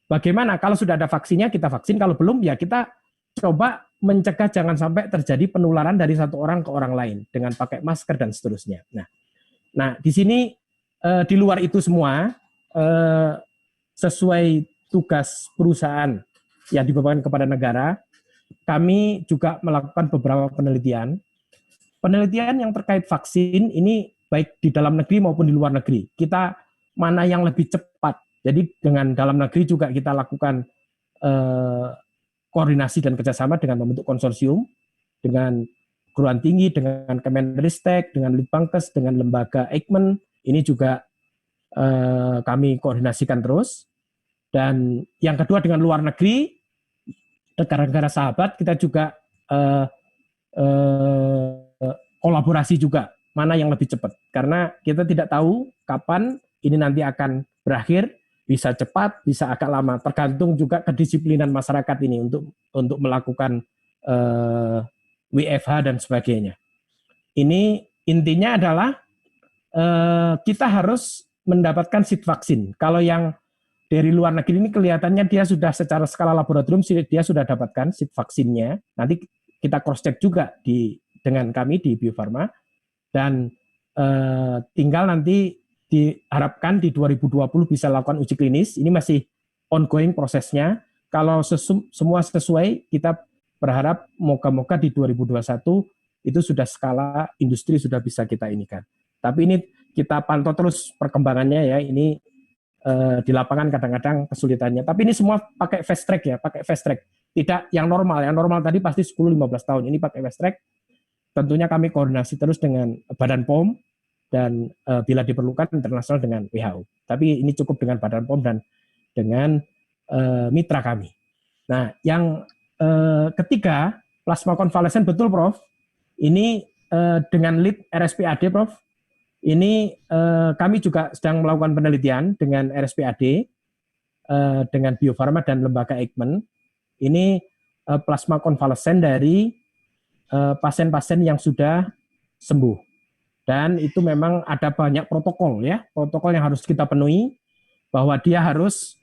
bagaimana kalau sudah ada vaksinnya kita vaksin, kalau belum ya kita coba mencegah jangan sampai terjadi penularan dari satu orang ke orang lain dengan pakai masker dan seterusnya. Nah di sini di luar itu semua sesuai tugas perusahaan yang dibebankan kepada negara, kami juga melakukan beberapa penelitian yang terkait vaksin ini baik di dalam negeri maupun di luar negeri. Kita mana yang lebih cepat. Jadi dengan dalam negeri juga kita lakukan koordinasi dan kerjasama dengan membentuk konsorsium, dengan perguruan tinggi, dengan Kemenristek, dengan Litbangkes, dengan lembaga Eijkman. Ini juga kami koordinasikan terus. Dan yang kedua dengan luar negeri, negara-negara sahabat kita juga kolaborasi juga mana yang lebih cepat, karena kita tidak tahu kapan ini nanti akan berakhir, bisa cepat, bisa agak lama, tergantung juga kedisiplinan masyarakat ini untuk melakukan WFH dan sebagainya. Ini intinya adalah kita harus mendapatkan seed vaksin. Kalau yang dari luar negeri ini kelihatannya dia sudah secara skala laboratorium dia sudah dapatkan seed vaksinnya. Nanti kita cross check juga dengan kami di Bio Farma, dan tinggal nanti diharapkan di 2020 bisa lakukan uji klinis. Ini masih ongoing prosesnya. Kalau semua sesuai, kita berharap moga-moga di 2021 itu sudah skala industri sudah bisa kita inikan. Tapi ini kita pantau terus perkembangannya ya. Ini di lapangan kadang-kadang kesulitannya. Tapi ini semua pakai fast track ya, pakai fast track. Tidak yang normal. Yang normal tadi pasti 10-15 tahun. Ini pakai fast track. Tentunya kami koordinasi terus dengan Badan POM dan bila diperlukan internasional dengan WHO. Tapi ini cukup dengan Badan POM dan dengan mitra kami. Nah, yang ketiga, plasma konvalesen, betul Prof. Ini dengan lead RSPAD, Prof. Ini kami juga sedang melakukan penelitian dengan RSPAD, dengan Bio Farma dan lembaga Eijkman. Ini plasma konvalesen dari pasien-pasien yang sudah sembuh. Dan itu memang ada banyak protokol ya, protokol yang harus kita penuhi, bahwa dia harus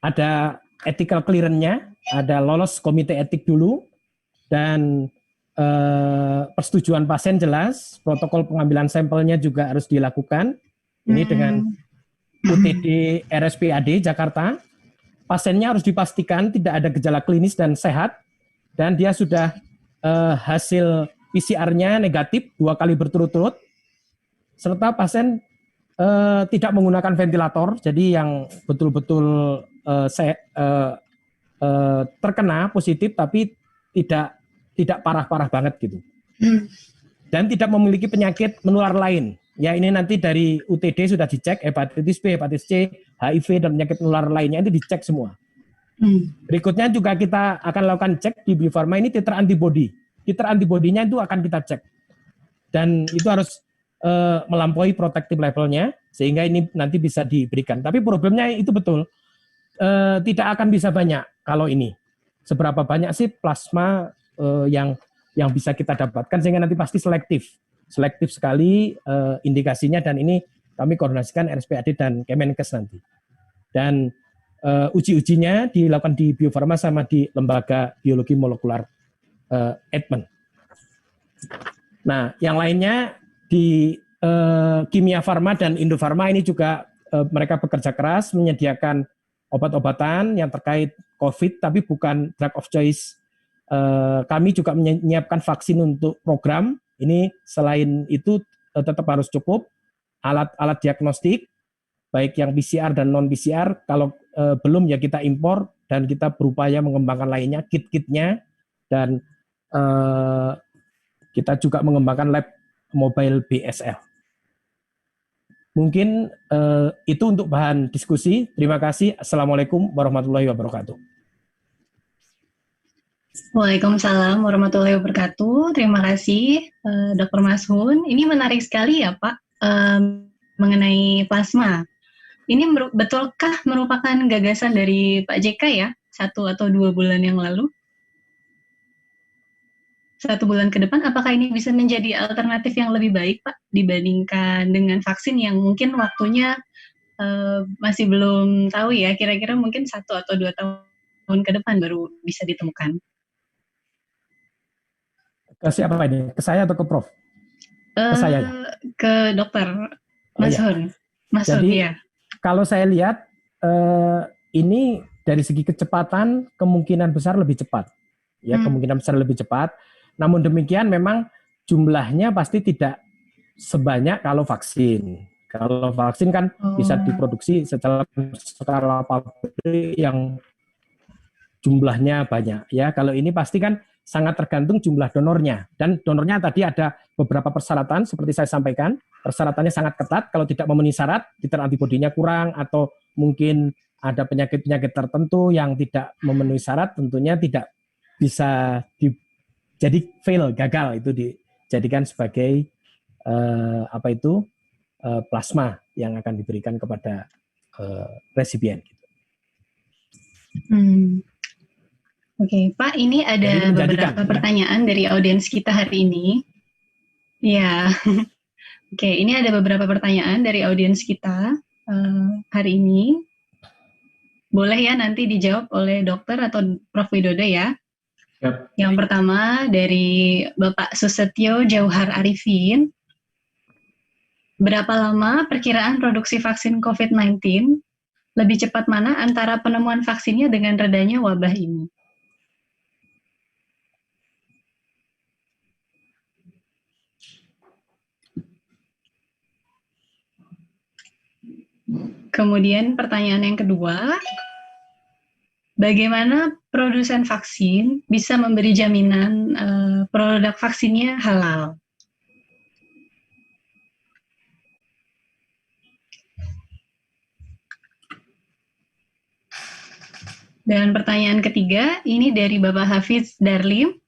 ada ethical clearance-nya, ada lolos komite etik dulu, dan persetujuan pasien jelas, protokol pengambilan sampelnya juga harus dilakukan. Ini dengan UTD RSPAD Jakarta. Pasiennya harus dipastikan tidak ada gejala klinis dan sehat, dan dia sudah hasil PCR-nya negatif 2 kali berturut-turut, serta pasien tidak menggunakan ventilator, jadi yang betul-betul terkena positif tapi tidak parah-parah banget gitu. Dan tidak memiliki penyakit menular lain. Ya, ini nanti dari UTD sudah dicek hepatitis B, hepatitis C, HIV dan penyakit menular lainnya itu dicek semua. Berikutnya juga kita akan lakukan cek di Bio Farma ini titer antibody. Titer antibody-nya itu akan kita cek. Dan itu harus melampaui protective level-nya sehingga ini nanti bisa diberikan. Tapi problemnya itu betul. Tidak akan bisa banyak kalau ini. Seberapa banyak sih plasma yang bisa kita dapatkan sehingga nanti pasti selektif sekali indikasinya, dan ini kami koordinasikan RSPAD dan Kemenkes nanti. Dan uji-ujinya dilakukan di Bio Farma sama di lembaga biologi molekular Eijkman. Nah, yang lainnya di Kimia Farma dan Indofarma ini juga mereka bekerja keras menyediakan obat-obatan yang terkait COVID, tapi bukan drug of choice. Kami juga menyiapkan vaksin untuk program. Ini selain itu tetap harus cukup alat diagnostik, baik yang PCR dan non PCR. Kalau belum ya kita impor, dan kita berupaya mengembangkan lainnya, kit-kitnya, dan kita juga mengembangkan lab mobile BSL. Mungkin itu untuk bahan diskusi. Terima kasih. Assalamualaikum warahmatullahi wabarakatuh. Waalaikumsalam warahmatullahi wabarakatuh. Terima kasih Dr. Mashun. Ini menarik sekali ya Pak, mengenai plasma. Ini betulkah merupakan gagasan dari Pak JK ya, 1 atau 2 bulan yang lalu? 1 bulan ke depan, apakah ini bisa menjadi alternatif yang lebih baik Pak, dibandingkan dengan vaksin yang mungkin waktunya masih belum tahu ya, kira-kira mungkin 1 atau 2 tahun ke depan baru bisa ditemukan? Ke siapa ini? Ke saya atau ke Prof? Ke saya ya? Ke Dokter Mashun. Jadi, ya. Kalau saya lihat, ini dari segi kecepatan kemungkinan besar lebih cepat. Ya, kemungkinan besar lebih cepat. Namun demikian memang jumlahnya pasti tidak sebanyak kalau vaksin. Kalau vaksin kan bisa diproduksi secara skala pabrik yang jumlahnya banyak. Ya, kalau ini pasti kan sangat tergantung jumlah donornya. Dan donornya tadi ada beberapa persyaratan seperti saya sampaikan. persyaratannya sangat ketat. Kalau tidak memenuhi syarat, titer antibodinya kurang, atau mungkin ada penyakit-penyakit tertentu yang tidak memenuhi syarat, tentunya tidak bisa jadi fail, gagal, itu dijadikan sebagai plasma yang akan diberikan kepada resipien. Oke, Pak, ini ada beberapa pertanyaan dari audiens kita hari ini. Ya, oke, ini ada beberapa pertanyaan dari audiens kita hari ini. Boleh ya nanti dijawab oleh dokter atau Prof. Widodo ya. Yep. Yang pertama dari Bapak Susetyo Jauhar Arifin. Berapa lama perkiraan produksi vaksin COVID-19? Lebih cepat mana antara penemuan vaksinnya dengan redanya wabah ini? Kemudian pertanyaan yang kedua, bagaimana produsen vaksin bisa memberi jaminan produk vaksinnya halal? Dan pertanyaan ketiga, ini dari Bapak Hafiz Darlim.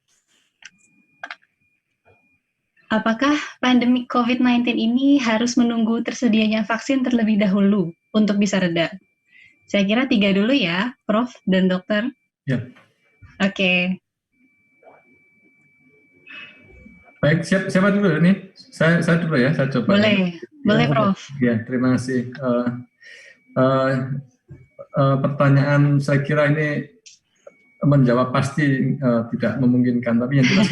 Apakah pandemi COVID-19 ini harus menunggu tersedianya vaksin terlebih dahulu untuk bisa reda? Saya kira 3 dulu ya, Prof. dan Dokter. Ya. Oke. Baik, siapa dulu ini? Saya dulu ya, saya coba. Boleh Prof. Ya, terima kasih. Pertanyaan saya kira ini menjawab pasti tidak memungkinkan, tapi yang jelas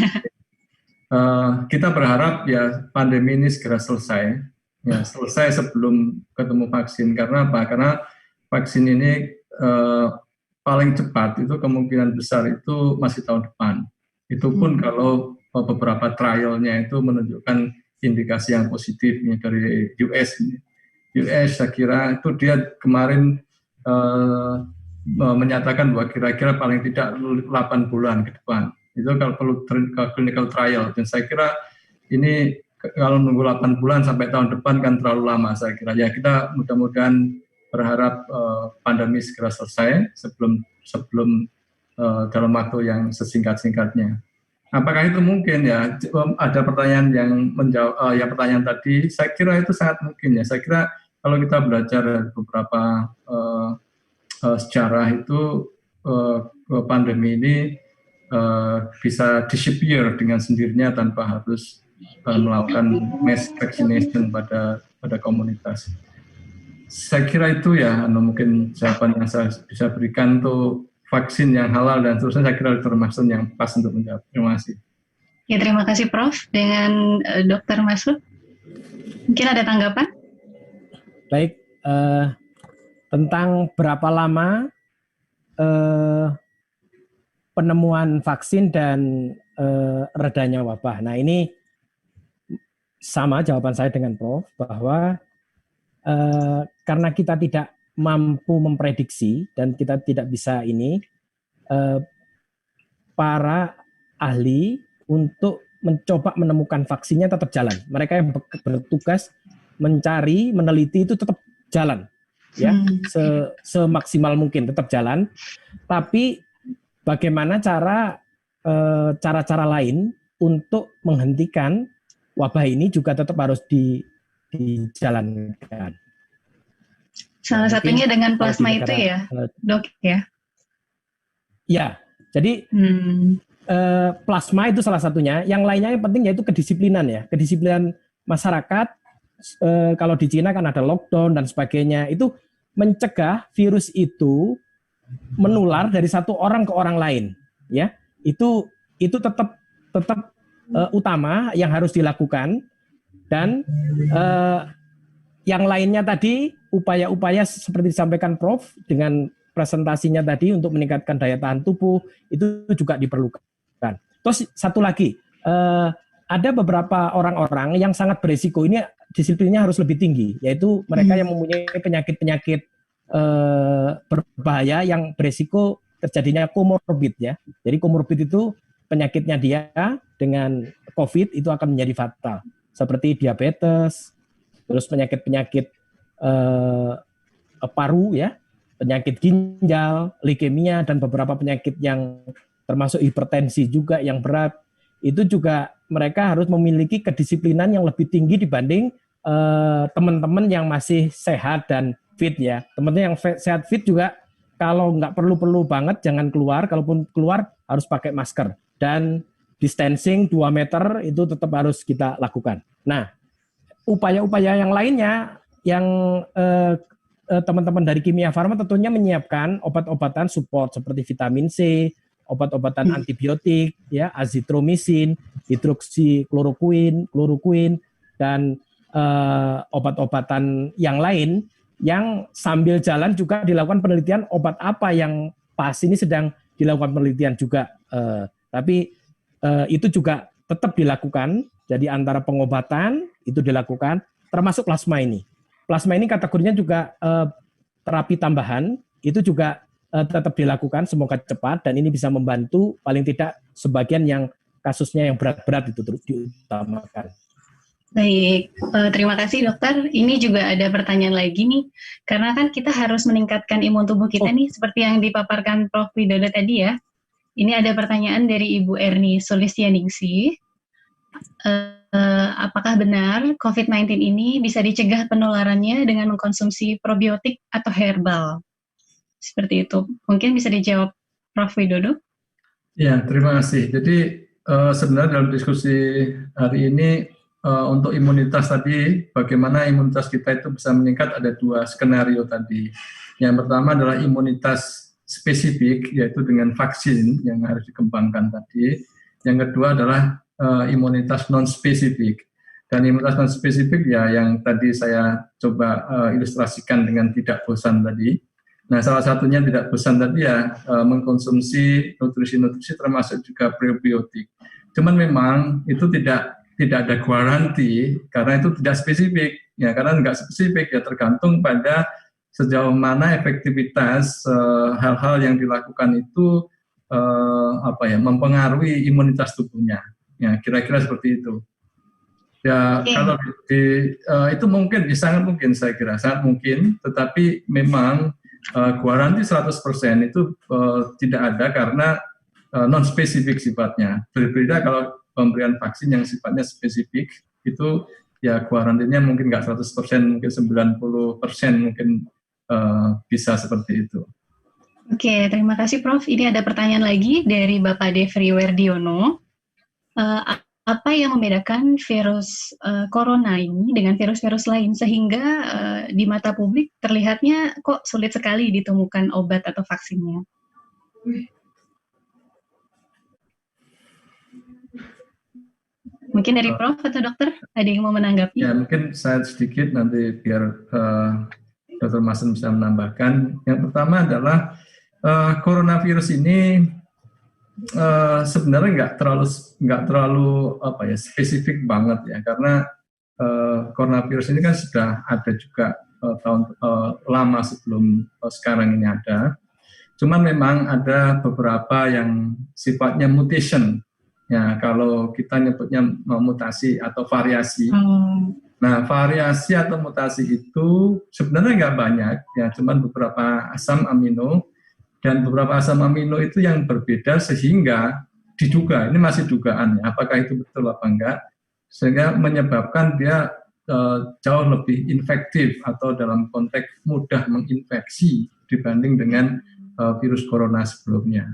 kita berharap ya pandemi ini segera selesai, ya selesai sebelum ketemu vaksin. Karena apa? Karena vaksin ini paling cepat itu kemungkinan besar itu masih tahun depan. Itu pun kalau beberapa trialnya itu menunjukkan indikasi yang positif ya, dari US. US saya kira itu dia kemarin menyatakan bahwa kira-kira paling tidak 8 bulan ke depan. Itu kalau perlu clinical trial. Dan saya kira ini kalau nunggu 8 bulan sampai tahun depan kan terlalu lama saya kira. Ya kita mudah-mudahan berharap pandemi segera selesai sebelum dalam waktu yang sesingkat-singkatnya. Apakah itu mungkin ya? Ada pertanyaan yang menjawab yang pertanyaan tadi. Saya kira itu sangat mungkin ya. Saya kira kalau kita belajar dari beberapa sejarah itu pandemi ini bisa disappear dengan sendirinya tanpa harus melakukan mass vaccination pada komunitas. Saya kira itu ya mungkin jawaban yang saya bisa berikan untuk vaksin yang halal dan seterusnya. Saya kira termasuk yang pas untuk menjawab. Terima kasih. Ya, terima kasih Prof. Dengan Dr. Masud, mungkin ada tanggapan? Baik, tentang berapa lama penemuan vaksin dan redanya wabah. Nah ini sama jawaban saya dengan Prof. Bahwa karena kita tidak mampu memprediksi dan kita tidak bisa para ahli untuk mencoba menemukan vaksinnya tetap jalan. Mereka yang bertugas mencari, meneliti itu tetap jalan, ya, semaksimal mungkin tetap jalan. Tapi bagaimana cara-cara lain untuk menghentikan wabah ini juga tetap harus dijalankan. Salah satunya dengan plasma itu ya, Dok ya? Ya, jadi plasma itu salah satunya. Yang lainnya yang penting yaitu kedisiplinan ya, kedisiplinan masyarakat. Kalau di Cina kan ada lockdown dan sebagainya, itu mencegah virus itu menular dari satu orang ke orang lain, ya. Itu tetap utama yang harus dilakukan. Dan yang lainnya tadi upaya-upaya seperti disampaikan Prof dengan presentasinya tadi untuk meningkatkan daya tahan tubuh itu juga diperlukan. Terus satu lagi, ada beberapa orang-orang yang sangat beresiko, ini disiplinnya harus lebih tinggi, yaitu mereka yang mempunyai penyakit-penyakit berbahaya yang beresiko terjadinya komorbid ya. Jadi komorbid itu penyakitnya dia dengan COVID itu akan menjadi fatal, seperti diabetes, terus penyakit-penyakit paru ya, penyakit ginjal, leukemia, dan beberapa penyakit yang termasuk hipertensi juga yang berat, itu juga mereka harus memiliki kedisiplinan yang lebih tinggi dibanding teman-teman yang masih sehat dan fit ya. Teman-teman yang sehat fit juga kalau nggak perlu-perlu banget jangan keluar, kalaupun keluar harus pakai masker. Dan distancing 2 meter itu tetap harus kita lakukan. Nah, upaya-upaya yang lainnya yang teman-teman dari Kimia Farma tentunya menyiapkan obat-obatan support seperti vitamin C, obat-obatan antibiotik, ya, azitromisin, hidroksikloroquine, dan obat-obatan yang lain yang sambil jalan juga dilakukan penelitian obat apa yang pas ini sedang dilakukan penelitian juga. Tapi itu juga tetap dilakukan. Jadi antara pengobatan itu dilakukan, termasuk plasma ini. Plasma ini kategorinya juga terapi tambahan, itu juga tetap dilakukan, semoga cepat, dan ini bisa membantu paling tidak sebagian yang kasusnya yang berat-berat itu diutamakan. Baik, terima kasih dokter. Ini juga ada pertanyaan lagi nih, karena kan kita harus meningkatkan imun tubuh kita nih, seperti yang dipaparkan Prof. Widodo tadi ya. Ini ada pertanyaan dari Ibu Erni Sulistianingsih. Apakah benar COVID-19 ini bisa dicegah penularannya dengan mengkonsumsi probiotik atau herbal? Seperti itu. Mungkin bisa dijawab Prof. Widodo. Ya, terima kasih. Jadi sebenarnya dalam diskusi hari ini untuk imunitas tadi, bagaimana imunitas kita itu bisa meningkat, ada 2 skenario tadi. Yang pertama adalah imunitas spesifik, yaitu dengan vaksin yang harus dikembangkan tadi. Yang kedua adalah imunitas non-spesifik. Dan imunitas non-spesifik ya yang tadi saya coba ilustrasikan dengan tidak bosan tadi. Nah, salah satunya tidak bosan tadi ya mengkonsumsi nutrisi-nutrisi termasuk juga probiotik. Cuman memang itu tidak ada garansi karena itu tidak spesifik. Ya, karena nggak spesifik ya tergantung pada sejauh mana efektivitas hal-hal yang dilakukan itu mempengaruhi imunitas tubuhnya. Ya, kira-kira seperti itu. Ya, kalau itu mungkin, sangat mungkin saya kira, sangat mungkin, tetapi memang garansi 100% itu tidak ada karena non-spesifik sifatnya. Berbeda kalau pemberian vaksin yang sifatnya spesifik, itu ya garansinya mungkin nggak 100%, mungkin 90% mungkin bisa seperti itu. Oke, terima kasih Prof. Ini ada pertanyaan lagi dari Bapak Devri Werdiono. Apa yang membedakan virus corona ini dengan virus-virus lain sehingga di mata publik terlihatnya kok sulit sekali ditemukan obat atau vaksinnya? Mungkin dari Prof atau dokter ada yang mau menanggapi? Ya, mungkin saya sedikit nanti biar Dr. Masen bisa menambahkan. Yang pertama adalah coronavirus ini sebenarnya nggak terlalu spesifik banget ya, karena coronavirus ini kan sudah ada juga tahun lama sebelum sekarang ini ada. Cuman memang ada beberapa yang sifatnya mutation. Ya, kalau kita nyebutnya mutasi atau variasi. Nah, variasi atau mutasi itu sebenarnya nggak banyak, ya, cuman beberapa asam amino, dan beberapa asam amino itu yang berbeda sehingga diduga, ini masih dugaan, ya, apakah itu betul apa enggak, sehingga menyebabkan dia jauh lebih infektif atau dalam konteks mudah menginfeksi dibanding dengan virus corona sebelumnya.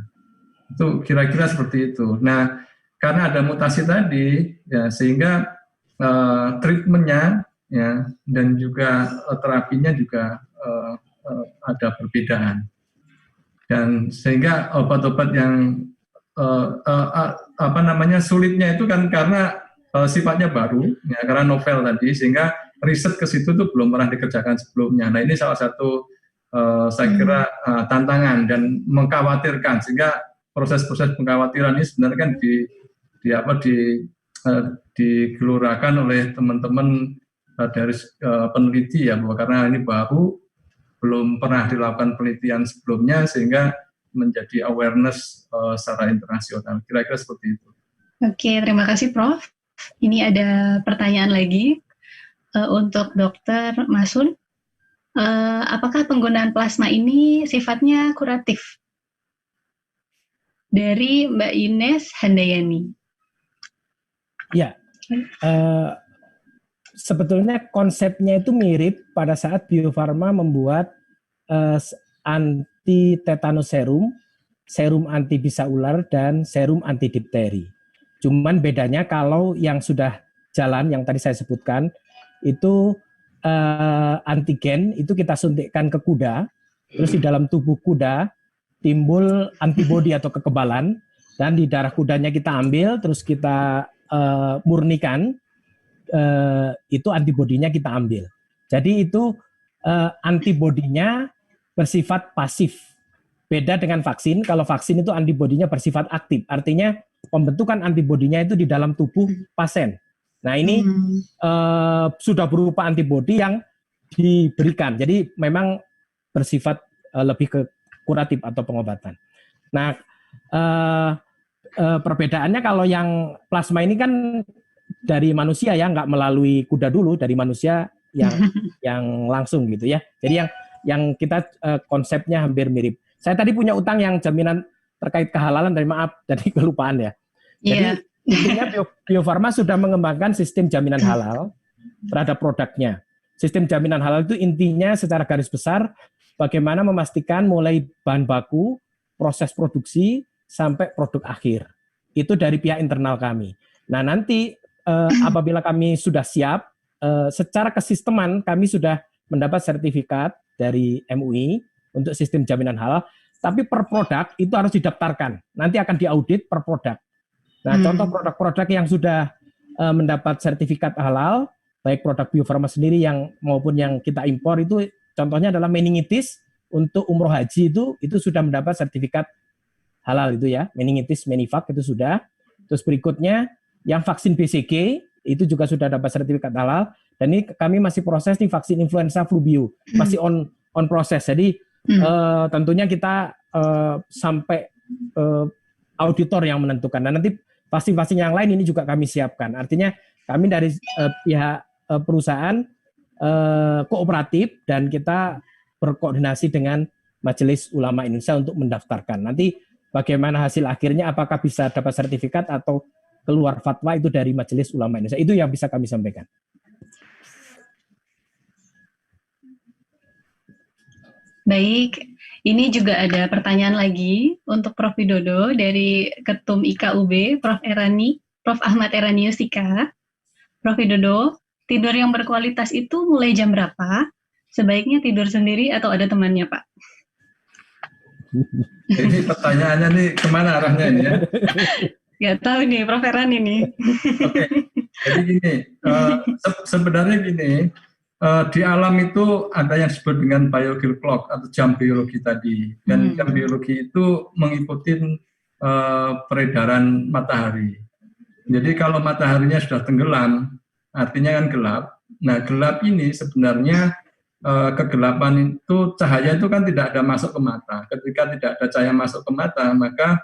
Itu kira-kira seperti itu. Nah, karena ada mutasi tadi, ya, sehingga treatmentnya ya, dan juga terapinya juga ada perbedaan. Dan sehingga obat-obat yang sulitnya itu kan karena sifatnya baru, ya, karena novel tadi, sehingga riset ke situ tuh belum pernah dikerjakan sebelumnya. Nah, ini salah satu saya kira tantangan dan mengkhawatirkan, sehingga proses-proses pengkhawatiran ini sebenarnya kan digelurakan oleh teman-teman dari peneliti ya, bahwa karena ini baru, belum pernah dilakukan penelitian sebelumnya, sehingga menjadi awareness secara internasional. Kira-kira seperti itu. Oke, terima kasih Prof. Ini ada pertanyaan lagi. untuk Dokter Masun, apakah penggunaan plasma ini sifatnya kuratif? Dari Mbak Ines Handayani. Ya, sebetulnya konsepnya itu mirip pada saat Bio Farma membuat anti tetanus serum, serum anti bisa ular, dan serum anti difteri. Cuman bedanya kalau yang sudah jalan, yang tadi saya sebutkan, itu antigen, itu kita suntikkan ke kuda, terus di dalam tubuh kuda timbul antibodi atau kekebalan, dan di darah kudanya kita ambil, terus kita murnikan, itu antibodinya kita ambil. Jadi itu antibodinya bersifat pasif. Beda dengan vaksin, kalau vaksin itu antibodinya bersifat aktif, artinya pembentukan antibodinya itu di dalam tubuh pasien. Nah ini sudah berupa antibodi yang diberikan, jadi memang bersifat lebih ke kuratif atau pengobatan. Nah, perbedaannya kalau yang plasma ini kan dari manusia ya, nggak melalui kuda dulu, dari manusia yang langsung gitu ya. Jadi yang kita konsepnya hampir mirip. Saya tadi punya utang yang jaminan terkait kehalalan, dari maaf, jadi kelupaan ya. Jadi intinya Bio Farma sudah mengembangkan sistem jaminan halal terhadap produknya. Sistem jaminan halal itu intinya secara garis besar bagaimana memastikan mulai bahan baku, proses produksi, sampai produk akhir. Itu dari pihak internal kami. Nah nanti apabila kami sudah siap, secara kesisteman kami sudah mendapat sertifikat dari MUI untuk sistem jaminan halal, tapi per produk itu harus didaftarkan. Nanti akan diaudit per produk. Nah contoh produk-produk yang sudah mendapat sertifikat halal, baik produk Bio Farma sendiri yang maupun yang kita impor, itu contohnya adalah meningitis untuk umroh haji, itu sudah mendapat sertifikat halal itu ya, meningitis Menivac itu sudah. Terus berikutnya yang vaksin BCG itu juga sudah dapat sertifikat halal, dan ini kami masih proses nih vaksin influenza flu bio, masih on proses. Jadi tentunya kita sampai auditor yang menentukan, dan nanti vaksin-vaksin yang lain ini juga kami siapkan. Artinya kami dari pihak perusahaan kooperatif, dan kita berkoordinasi dengan Majelis Ulama Indonesia untuk mendaftarkan. Nanti bagaimana hasil akhirnya, apakah bisa dapat sertifikat atau keluar fatwa, itu dari Majelis Ulama Indonesia. Itu yang bisa kami sampaikan. Baik, ini juga ada pertanyaan lagi untuk Prof. Widodo dari Ketum IKUB, Prof. Ahmad Erani Yustika. Prof. Widodo, tidur yang berkualitas itu mulai jam berapa? Sebaiknya tidur sendiri atau ada temannya, Pak? Ini pertanyaannya nih kemana arahnya ini ya? Gak tahu nih, Prof. Erani nih. Oke, jadi gini, sebenarnya gini, di alam itu ada yang disebut dengan biological clock atau jam biologi tadi, dan jam biologi itu mengikuti peredaran matahari. Jadi kalau mataharinya sudah tenggelam, artinya kan gelap. Nah gelap ini sebenarnya kegelapan itu, cahaya itu kan tidak ada masuk ke mata. Ketika tidak ada cahaya masuk ke mata, maka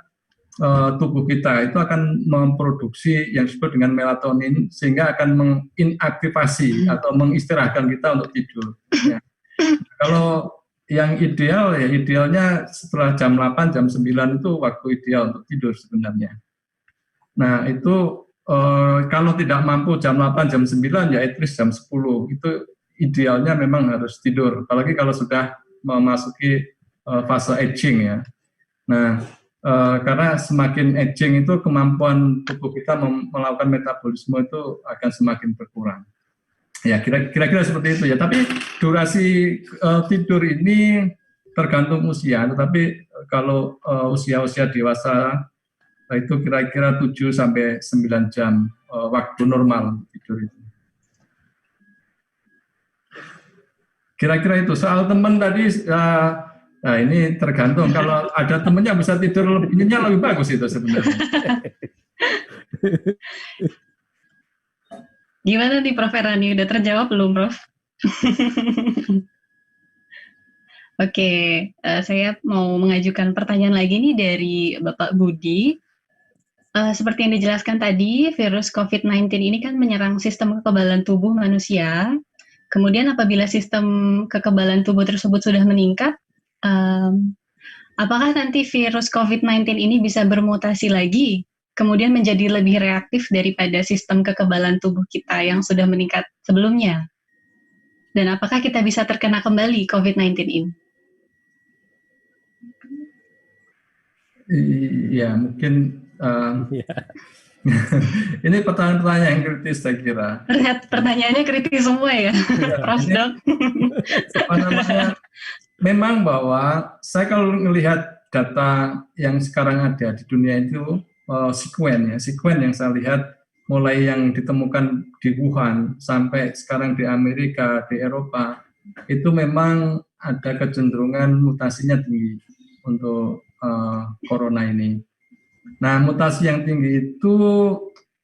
tubuh kita itu akan memproduksi yang disebut dengan melatonin, sehingga akan menginaktivasi atau mengistirahatkan kita untuk tidur. Ya. Kalau yang ideal, ya idealnya setelah jam 8, jam 9 itu waktu ideal untuk tidur sebenarnya. Nah itu kalau tidak mampu jam 8, jam 9, ya at least jam 10, itu idealnya memang harus tidur, apalagi kalau sudah memasuki fase aging ya. Nah karena semakin aging itu kemampuan tubuh kita melakukan metabolisme itu akan semakin berkurang. Ya kira-kira seperti itu ya. Tapi durasi tidur ini tergantung usia, tetapi kalau usia-usia dewasa itu kira-kira 7 sampai 9 jam waktu normal tidur itu. Kira-kira itu. Soal teman tadi, nah ini tergantung. Kalau ada temennya bisa tidur lebih nyenyak, lebih bagus itu sebenarnya. Gimana nih Prof. Erani? Udah terjawab belum, Prof? Oke, saya mau mengajukan pertanyaan lagi nih dari Bapak Budi. seperti yang dijelaskan tadi, virus COVID-19 ini kan menyerang sistem kekebalan tubuh manusia. Kemudian apabila sistem kekebalan tubuh tersebut sudah meningkat, apakah nanti virus COVID-19 ini bisa bermutasi lagi, kemudian menjadi lebih reaktif daripada sistem kekebalan tubuh kita yang sudah meningkat sebelumnya? Dan apakah kita bisa terkena kembali COVID-19 ini? Iya, mungkin ini pertanyaan-pertanyaan yang kritis saya kira. Terlihat pertanyaannya kritis semua ya, Prof. Dok. Apa namanya? Memang bahwa saya kalau melihat data yang sekarang ada di dunia itu sekuen yang saya lihat mulai yang ditemukan di Wuhan sampai sekarang di Amerika, di Eropa, itu memang ada kecenderungan mutasinya tinggi untuk corona ini. Nah, mutasi yang tinggi itu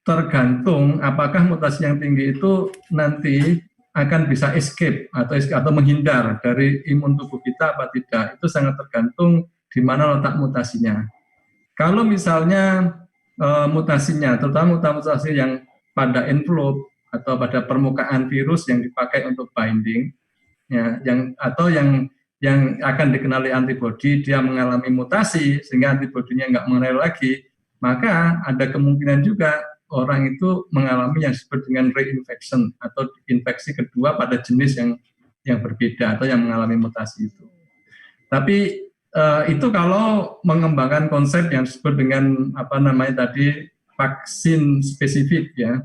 tergantung apakah mutasi yang tinggi itu nanti akan bisa escape atau menghindar dari imun tubuh kita apa tidak. Itu sangat tergantung di mana letak mutasinya. Kalau misalnya mutasinya, terutama mutasi yang pada envelope atau pada permukaan virus yang dipakai untuk binding, ya, yang akan dikenali antibodi, dia mengalami mutasi sehingga antibodinya nggak mengenali lagi, maka ada kemungkinan juga orang itu mengalami yang disebut dengan reinfection atau infeksi kedua pada jenis yang berbeda atau yang mengalami mutasi itu. Tapi itu kalau mengembangkan konsep yang disebut dengan apa namanya tadi vaksin spesifik ya.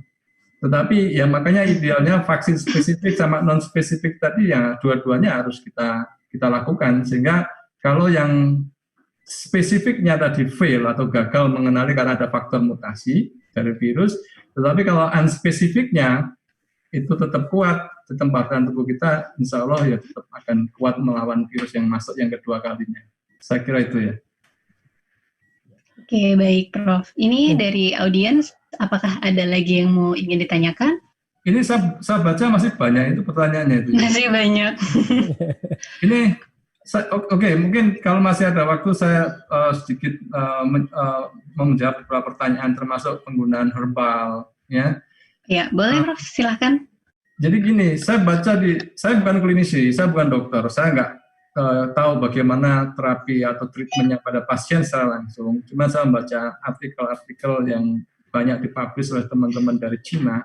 Tetapi ya makanya idealnya vaksin spesifik sama non spesifik tadi ya dua-duanya harus kita lakukan, sehingga kalau yang spesifiknya tadi fail atau gagal mengenali karena ada faktor mutasi dari virus, tetapi kalau unspesifiknya itu tetap kuat, ditempatkan tubuh kita, insya Allah ya tetap akan kuat melawan virus yang masuk yang kedua kalinya. Saya kira itu ya. Oke, baik Prof. Ini dari audiens, apakah ada lagi yang ingin ditanyakan? Ini saya baca masih banyak itu pertanyaannya itu. Ya. Masih banyak. Ini oke, mungkin kalau masih ada waktu saya sedikit menjawab beberapa pertanyaan termasuk penggunaan herbal ya. Ya, boleh Prof, silahkan. Jadi gini, saya bukan klinisi, saya bukan dokter, saya nggak tahu bagaimana terapi atau treatmentnya pada pasien secara langsung. Cuma saya membaca artikel-artikel yang banyak dipublish oleh teman-teman dari Cina.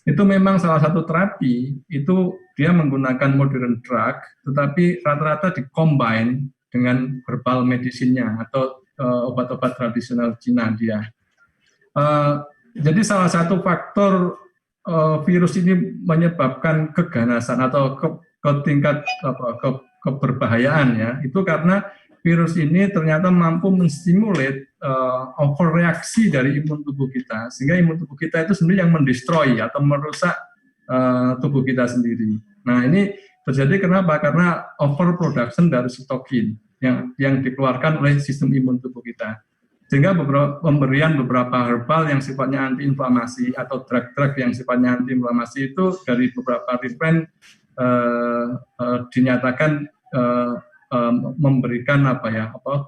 Itu memang salah satu terapi, itu dia menggunakan modern drug, tetapi rata-rata dikombine dengan herbal medicine-nya atau obat-obat tradisional Cina dia. Jadi salah satu faktor virus ini menyebabkan keganasan atau ke tingkat keberbahayaan ya, itu karena virus ini ternyata mampu menstimulat overreaksi dari imun tubuh kita, sehingga imun tubuh kita itu sendiri yang mendestroy atau merusak tubuh kita sendiri. Nah ini terjadi kenapa? Karena overproduction dari sitokin yang dikeluarkan oleh sistem imun tubuh kita. Sehingga pemberian beberapa herbal yang sifatnya antiinflamasi atau drug-drug yang sifatnya antiinflamasi itu dari beberapa referensi dinyatakan memberikan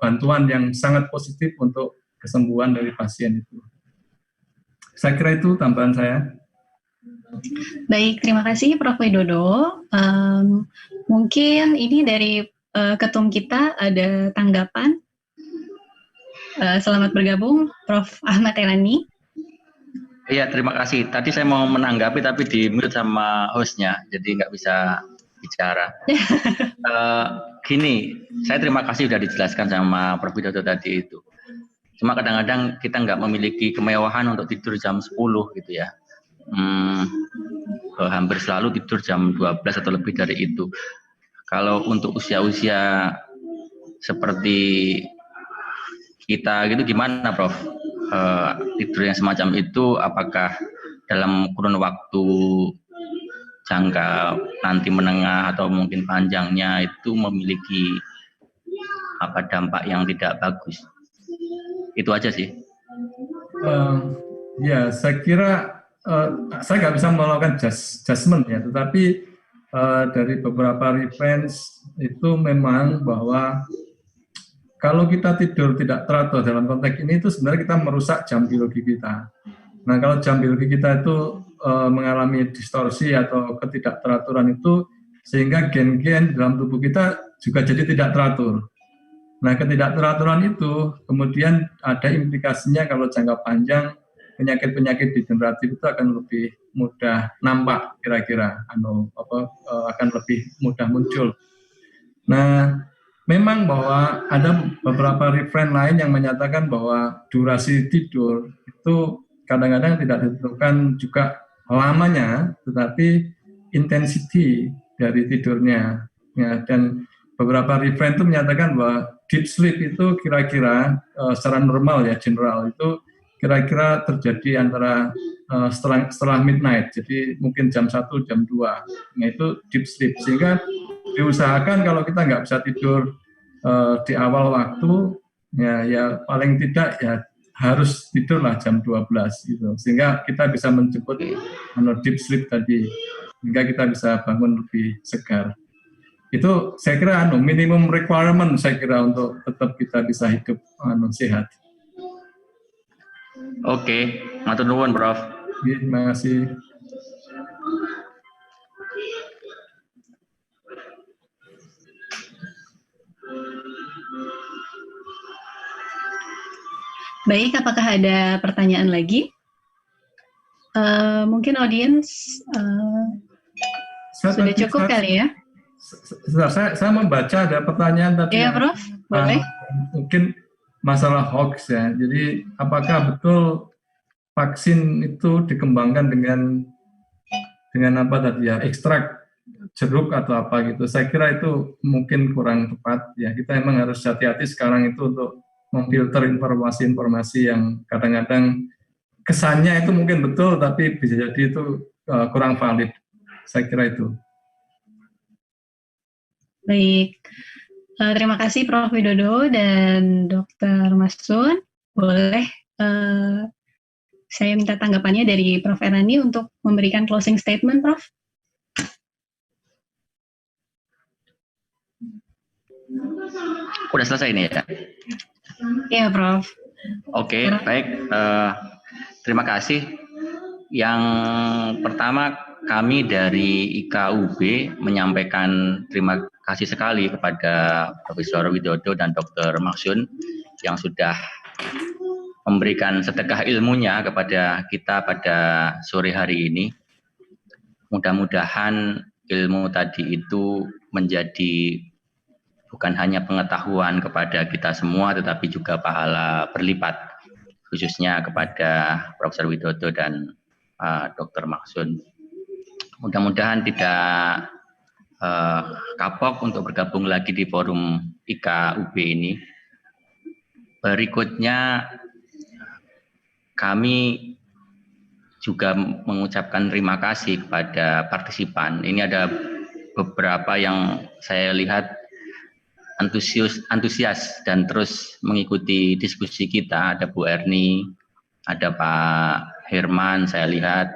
bantuan yang sangat positif untuk kesembuhan dari pasien itu. Saya kira itu tambahan saya. Baik, terima kasih Prof. Widodo. Mungkin ini dari ketum kita ada tanggapan. Selamat bergabung, Prof. Ahmad Elani. Iya, terima kasih. Tadi saya mau menanggapi tapi di-mute sama hostnya, jadi nggak bisa bicara. Gini, saya terima kasih sudah dijelaskan sama Prof. Widodo tadi itu. Cuma kadang-kadang kita nggak memiliki kemewahan untuk tidur jam 10 gitu ya. Hampir selalu tidur jam 12 atau lebih dari itu. Kalau untuk usia-usia seperti kita gitu gimana Prof? Tidur yang semacam itu apakah dalam kurun waktu jangka nanti menengah atau mungkin panjangnya itu memiliki dampak yang tidak bagus? Itu aja sih. Ya, saya kira saya nggak bisa melakukan judgement ya, tetapi dari beberapa referensi itu memang bahwa kalau kita tidur tidak teratur dalam konteks ini itu sebenarnya kita merusak jam biologi kita. Nah, kalau jam biologi kita itu mengalami distorsi atau ketidakteraturan itu, sehingga gen-gen dalam tubuh kita juga jadi tidak teratur. Nah, ketidakteraturan itu kemudian ada implikasinya kalau jangka panjang penyakit-penyakit degeneratif itu akan lebih mudah nampak kira-kira, akan lebih mudah muncul. Nah, memang bahwa ada beberapa referen lain yang menyatakan bahwa durasi tidur itu kadang-kadang tidak ditentukan juga lamanya, tetapi intensity dari tidurnya. Ya, dan beberapa referen itu menyatakan bahwa deep sleep itu kira-kira secara normal ya, general itu kira-kira terjadi antara setelah midnight, jadi mungkin jam 1, jam 2. Nah, itu deep sleep, sehingga diusahakan kalau kita nggak bisa tidur di awal waktu, ya paling tidak ya harus tidurlah jam 12 gitu, sehingga kita bisa menjemput deep sleep tadi, sehingga kita bisa bangun lebih segar. Itu saya kira minimum requirement saya kira untuk tetap kita bisa hidup sehat. Oke, matur nuwun Prof. Terima kasih. Baik, apakah ada pertanyaan lagi? Mungkin audiens sudah cukup kali ya? Saya membaca ada pertanyaan tadi. Iya, Prof. Boleh. Mungkin masalah hoax ya. Jadi apakah betul vaksin itu dikembangkan dengan apa tadi ya, ekstrak jeruk atau apa gitu? Saya kira itu mungkin kurang tepat ya. Kita emang harus hati-hati sekarang itu untuk memfilter informasi-informasi yang kadang-kadang kesannya itu mungkin betul, tapi bisa jadi itu kurang valid. Saya kira itu. Baik, terima kasih Prof. Widodo dan Dr. Masun. Boleh saya minta tanggapannya dari Prof. Erlani untuk memberikan closing statement, Prof. Udah selesai ini ya? Iya, Prof. Oke, baik. Terima kasih. Yang pertama, kami dari IKUB menyampaikan terima kasih sekali kepada Profesor Widodo dan Dr. Masun yang sudah memberikan sedekah ilmunya kepada kita pada sore hari ini. Mudah-mudahan ilmu tadi itu menjadi bukan hanya pengetahuan kepada kita semua, tetapi juga pahala berlipat, khususnya kepada Profesor Widodo dan Dr. Masun. Mudah-mudahan tidak kapok untuk bergabung lagi di forum IKUB ini. Berikutnya, kami juga mengucapkan terima kasih kepada partisipan. Ini ada beberapa yang saya lihat antusias dan terus mengikuti diskusi kita. Ada Bu Erni, ada Pak Herman, saya lihat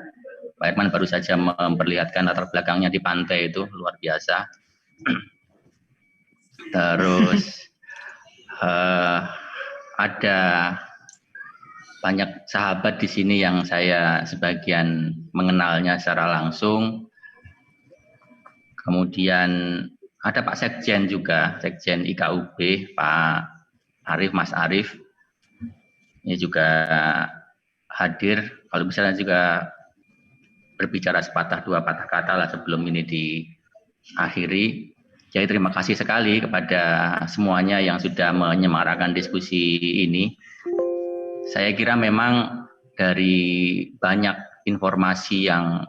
Pak Herman baru saja memperlihatkan latar belakangnya di pantai, itu luar biasa. Terus ada banyak sahabat di sini yang saya sebagian mengenalnya secara langsung. Kemudian ada Pak Sekjen juga, Sekjen IKUB, Pak Arif, Mas Arif. Ini juga hadir. Kalau misalnya juga berbicara sepatah dua patah kata lah sebelum ini diakhiri. Jadi terima kasih sekali kepada semuanya yang sudah menyemarakan diskusi ini. Saya kira memang dari banyak informasi yang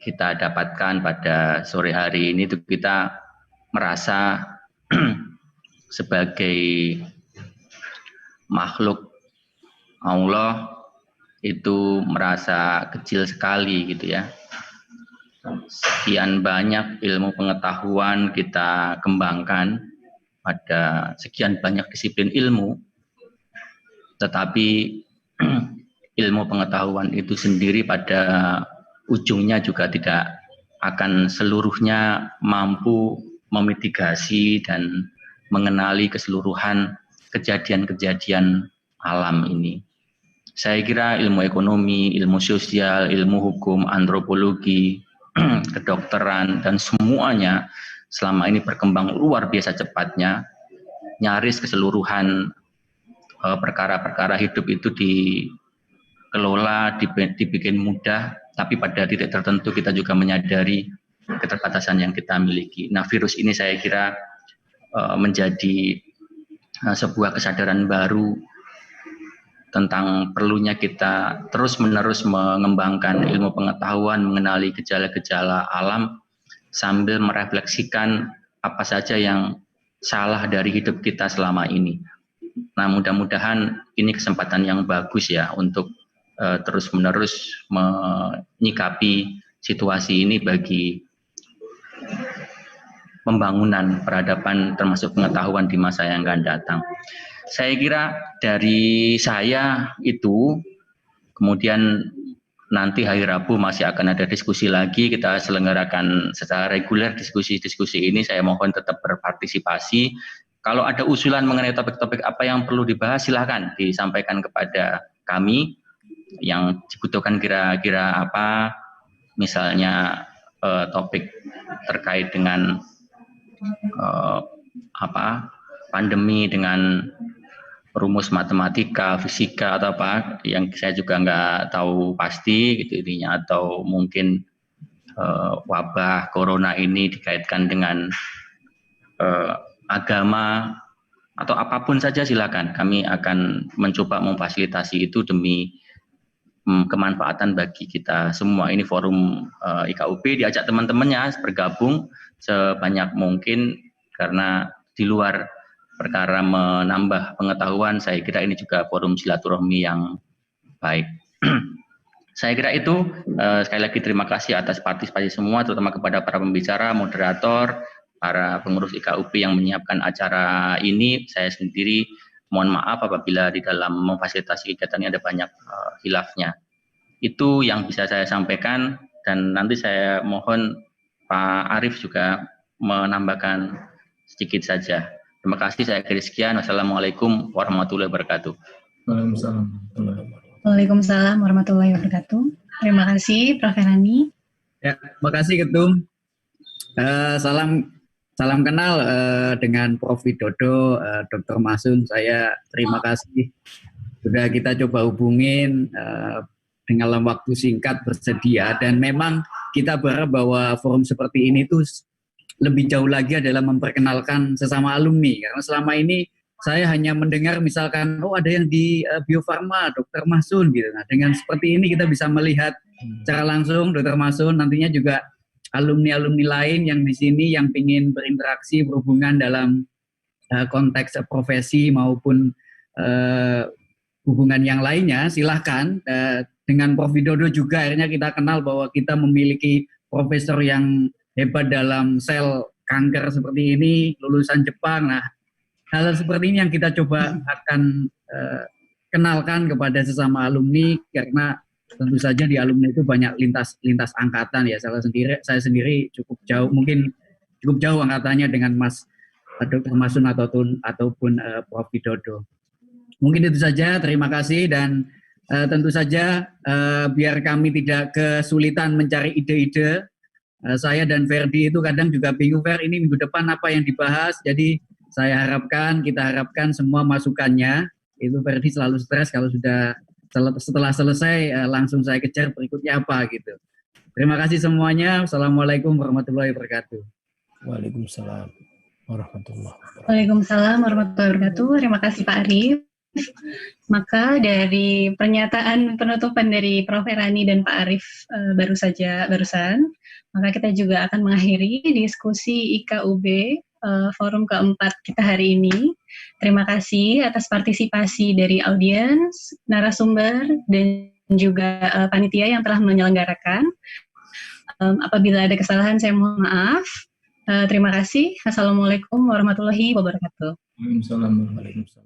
kita dapatkan pada sore hari ini, itu kita merasa sebagai makhluk Allah itu merasa kecil sekali gitu ya. Sekian banyak ilmu pengetahuan kita kembangkan pada sekian banyak disiplin ilmu, tetapi ilmu pengetahuan itu sendiri pada ujungnya juga tidak akan seluruhnya mampu memitigasi dan mengenali keseluruhan kejadian-kejadian alam ini. Saya kira ilmu ekonomi, ilmu sosial, ilmu hukum, antropologi, kedokteran, dan semuanya selama ini berkembang luar biasa cepatnya. Nyaris keseluruhan perkara-perkara hidup itu dikelola, dibikin mudah, tapi pada titik tertentu kita juga menyadari keterbatasan yang kita miliki. Nah, virus ini saya kira menjadi sebuah kesadaran baru tentang perlunya kita terus-menerus mengembangkan ilmu pengetahuan, mengenali gejala-gejala alam, sambil merefleksikan apa saja yang salah dari hidup kita selama ini. Nah, mudah-mudahan ini kesempatan yang bagus ya untuk terus-menerus menyikapi situasi ini bagi pembangunan peradaban termasuk pengetahuan di masa yang akan datang. Saya kira dari saya itu, kemudian nanti hari Rabu masih akan ada diskusi lagi, kita selenggarakan secara reguler diskusi-diskusi ini, saya mohon tetap berpartisipasi. Kalau ada usulan mengenai topik-topik apa yang perlu dibahas, silahkan disampaikan kepada kami. Yang dibutuhkan kira-kira apa, misalnya topik terkait dengan pandemi dengan rumus matematika, fisika atau apa yang saya juga nggak tahu pasti gitu intinya, atau mungkin wabah corona ini dikaitkan dengan agama atau apapun saja, silakan. Kami akan mencoba memfasilitasi itu demi kemanfaatan bagi kita semua. Ini forum IKUB, diajak teman-temannya bergabung sebanyak mungkin, karena di luar perkara menambah pengetahuan, saya kira ini juga forum silaturahmi yang baik. Saya kira itu, sekali lagi terima kasih atas partisipasi semua, terutama kepada para pembicara, moderator, para pengurus IKUB yang menyiapkan acara ini. Saya sendiri mohon maaf apabila di dalam memfasilitasi kegiatan ini ada banyak khilafnya. Itu yang bisa saya sampaikan, dan nanti saya mohon Pak Arief juga menambahkan sedikit saja. Terima kasih, saya akhiri sekian. Wassalamualaikum warahmatullahi wabarakatuh. Waalaikumsalam warahmatullahi wabarakatuh. Terima kasih, Prof. Ferani. Ya, terima kasih Ketum. Salam kenal dengan Prof. Widodo, Dr. Masun. Saya terima kasih sudah kita coba hubungin dengan dalam waktu singkat bersedia, dan memang kita berharap bahwa forum seperti ini tuh lebih jauh lagi adalah memperkenalkan sesama alumni, karena selama ini saya hanya mendengar misalkan ada yang di Bio Farma, Dr. Masun gitu. Nah, dengan seperti ini kita bisa melihat secara langsung Dr. Masun, nantinya juga alumni-alumni lain yang di sini yang ingin berinteraksi, berhubungan dalam konteks profesi maupun hubungan yang lainnya, silahkan. Dengan Prof. Widodo juga akhirnya kita kenal bahwa kita memiliki profesor yang hebat dalam sel kanker seperti ini, lulusan Jepang. Nah, hal seperti ini yang kita coba akan kenalkan kepada sesama alumni, karena tentu saja di alumni itu banyak lintas angkatan ya. Saya sendiri cukup jauh, mungkin cukup jauh angkatannya dengan Mas Dr. Masun ataupun Prof. Widodo. Mungkin itu saja, terima kasih, dan tentu saja biar kami tidak kesulitan mencari ide-ide, saya dan Ferdi itu kadang juga bingung, Fer, ini minggu depan apa yang dibahas. Jadi kita harapkan semua masukannya. Itu Ferdi selalu stres kalau setelah selesai langsung saya kejar berikutnya apa gitu. Terima kasih semuanya. Assalamualaikum warahmatullahi wabarakatuh. Waalaikumsalam warahmatullahi wabarakatuh. Waalaikumsalam warahmatullahi wabarakatuh. Terima kasih Pak Arief. Maka dari pernyataan penutupan dari Prof. Ferani dan Pak Arief barusan, maka kita juga akan mengakhiri diskusi IKUB forum keempat kita hari ini. Terima kasih atas partisipasi dari audiens, narasumber, dan juga panitia yang telah menyelenggarakan. Apabila ada kesalahan saya mohon maaf. Terima kasih. Assalamualaikum warahmatullahi wabarakatuh. Waalaikumsalam.